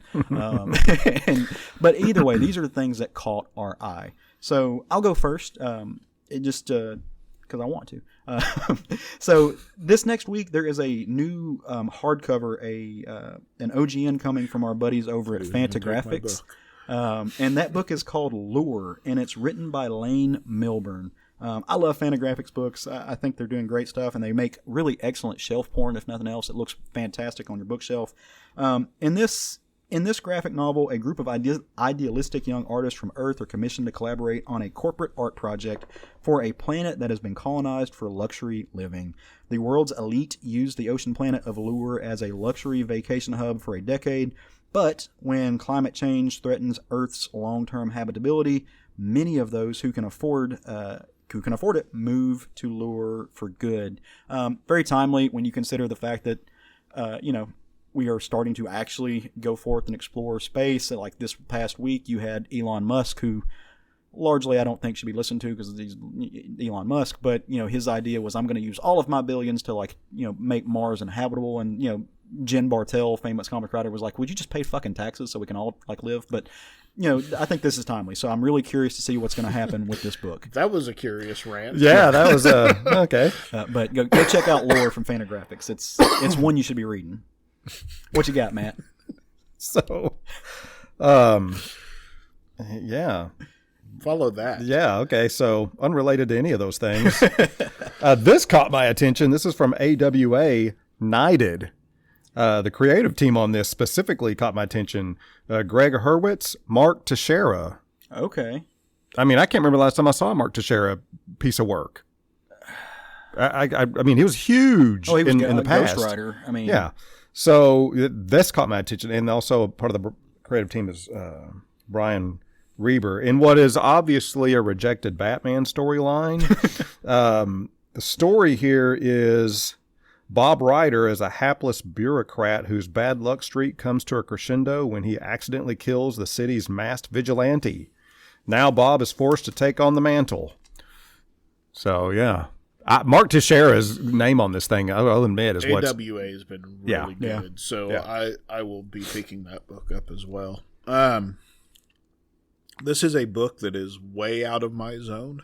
But either way, these are the things that caught our eye. So I'll go first. It just because I want to. So this next week there is a new hardcover, an OGN coming from our buddies over at Fantagraphics, and that book is called Lure, and it's written by Lane Milburn. I love Fantagraphics books. I think they're doing great stuff, and they make really excellent shelf porn. If nothing else, it looks fantastic on your bookshelf. In this graphic novel, a group of idealistic young artists from Earth are commissioned to collaborate on a corporate art project for a planet that has been colonized for luxury living. The world's elite used the ocean planet of Lure as a luxury vacation hub for a decade, but when climate change threatens Earth's long-term habitability, many of those who can afford it move to Lure for good. Very timely when you consider the fact that, we are starting to actually go forth and explore space. Like this past week, you had Elon Musk, who largely I don't think should be listened to because he's Elon Musk. But his idea was, I'm going to use all of my billions to make Mars inhabitable. And Jen Bartel, famous comic writer, was like, would you just pay fucking taxes so we can all live? But I think this is timely. So I'm really curious to see what's going to happen with this book. That was a curious rant. Yeah, that was okay. But go check out Lore from Fantagraphics. It's one you should be reading. What you got, Matt? So, yeah, Follow that. Yeah, okay, so unrelated to any of those things. This caught my attention. This is from AWA Knighted. The creative team on this specifically caught my attention. Greg Hurwitz, Mark Teixeira. Okay. I mean, I can't remember the last time I saw a Mark Teixeira piece of work. I mean, he was huge Oh, he was in the past. Ghost Rider. I mean, Yeah. So this caught my attention. And also part of the creative team is Brian Reber. In what is obviously a rejected Batman storyline, the story here is Bob Ryder is a hapless bureaucrat whose bad luck streak comes to a crescendo when he accidentally kills the city's masked vigilante. Now Bob is forced to take on the mantle. So, yeah. Mark Teixeira's name on this thing, I'll admit, is what's... AWA has been really good. So I will be picking that book up as well. This is a book that is way out of my zone.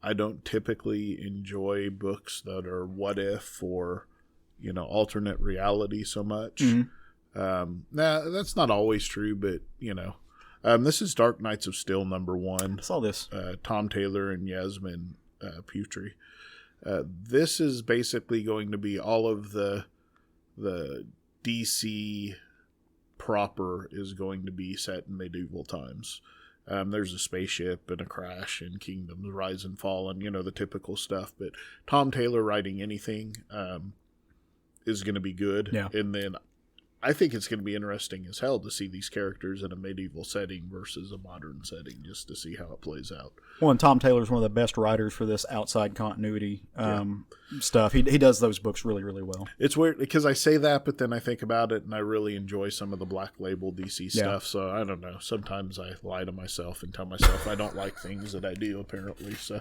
I don't typically enjoy books that are what if or, alternate reality so much. Mm-hmm. That's not always true, but, this is Dark Knights of Steel #1. I saw this. Tom Taylor and Yasmin Putri. This is basically going to be all of the DC proper is going to be set in medieval times. There's a spaceship and a crash and kingdoms rise and fall and, the typical stuff. But Tom Taylor writing anything is going to be good. Yeah. And then I think it's going to be interesting as hell to see these characters in a medieval setting versus a modern setting, just to see how it plays out. Well, and Tom Taylor's one of the best writers for this outside continuity stuff. He does those books really, really well. It's weird because I say that, but then I think about it and I really enjoy some of the Black Label DC stuff. So I don't know. Sometimes I lie to myself and tell myself I don't like things that I do, apparently. So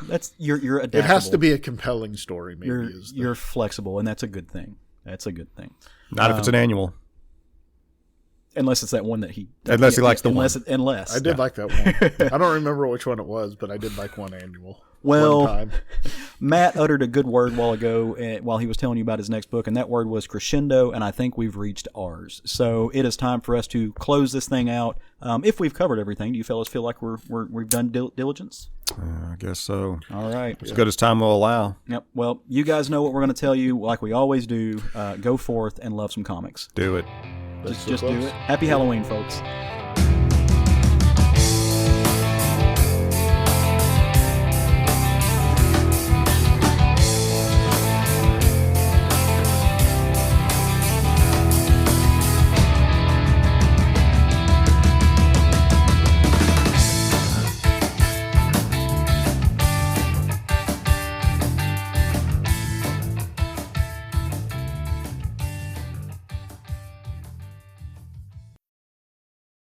that's you're adaptable. It has to be a compelling story. Maybe you're flexible, and that's a good thing. That's a good thing. Not if it's an annual. Unless it's that one that he... Unless he likes the one. I did like that one. I don't remember which one it was, but I did like one annual. Well, one time. Matt uttered a good word while ago while he was telling you about his next book, and that word was crescendo, and I think we've reached ours. So it is time for us to close this thing out. If we've covered everything, do you fellas feel like we've done diligence? I guess so. All right. As good as time will allow. Yep. Well, you guys know what we're going to tell you, like we always do. Go forth and love some comics. Do it. Just do it. Happy Halloween, folks.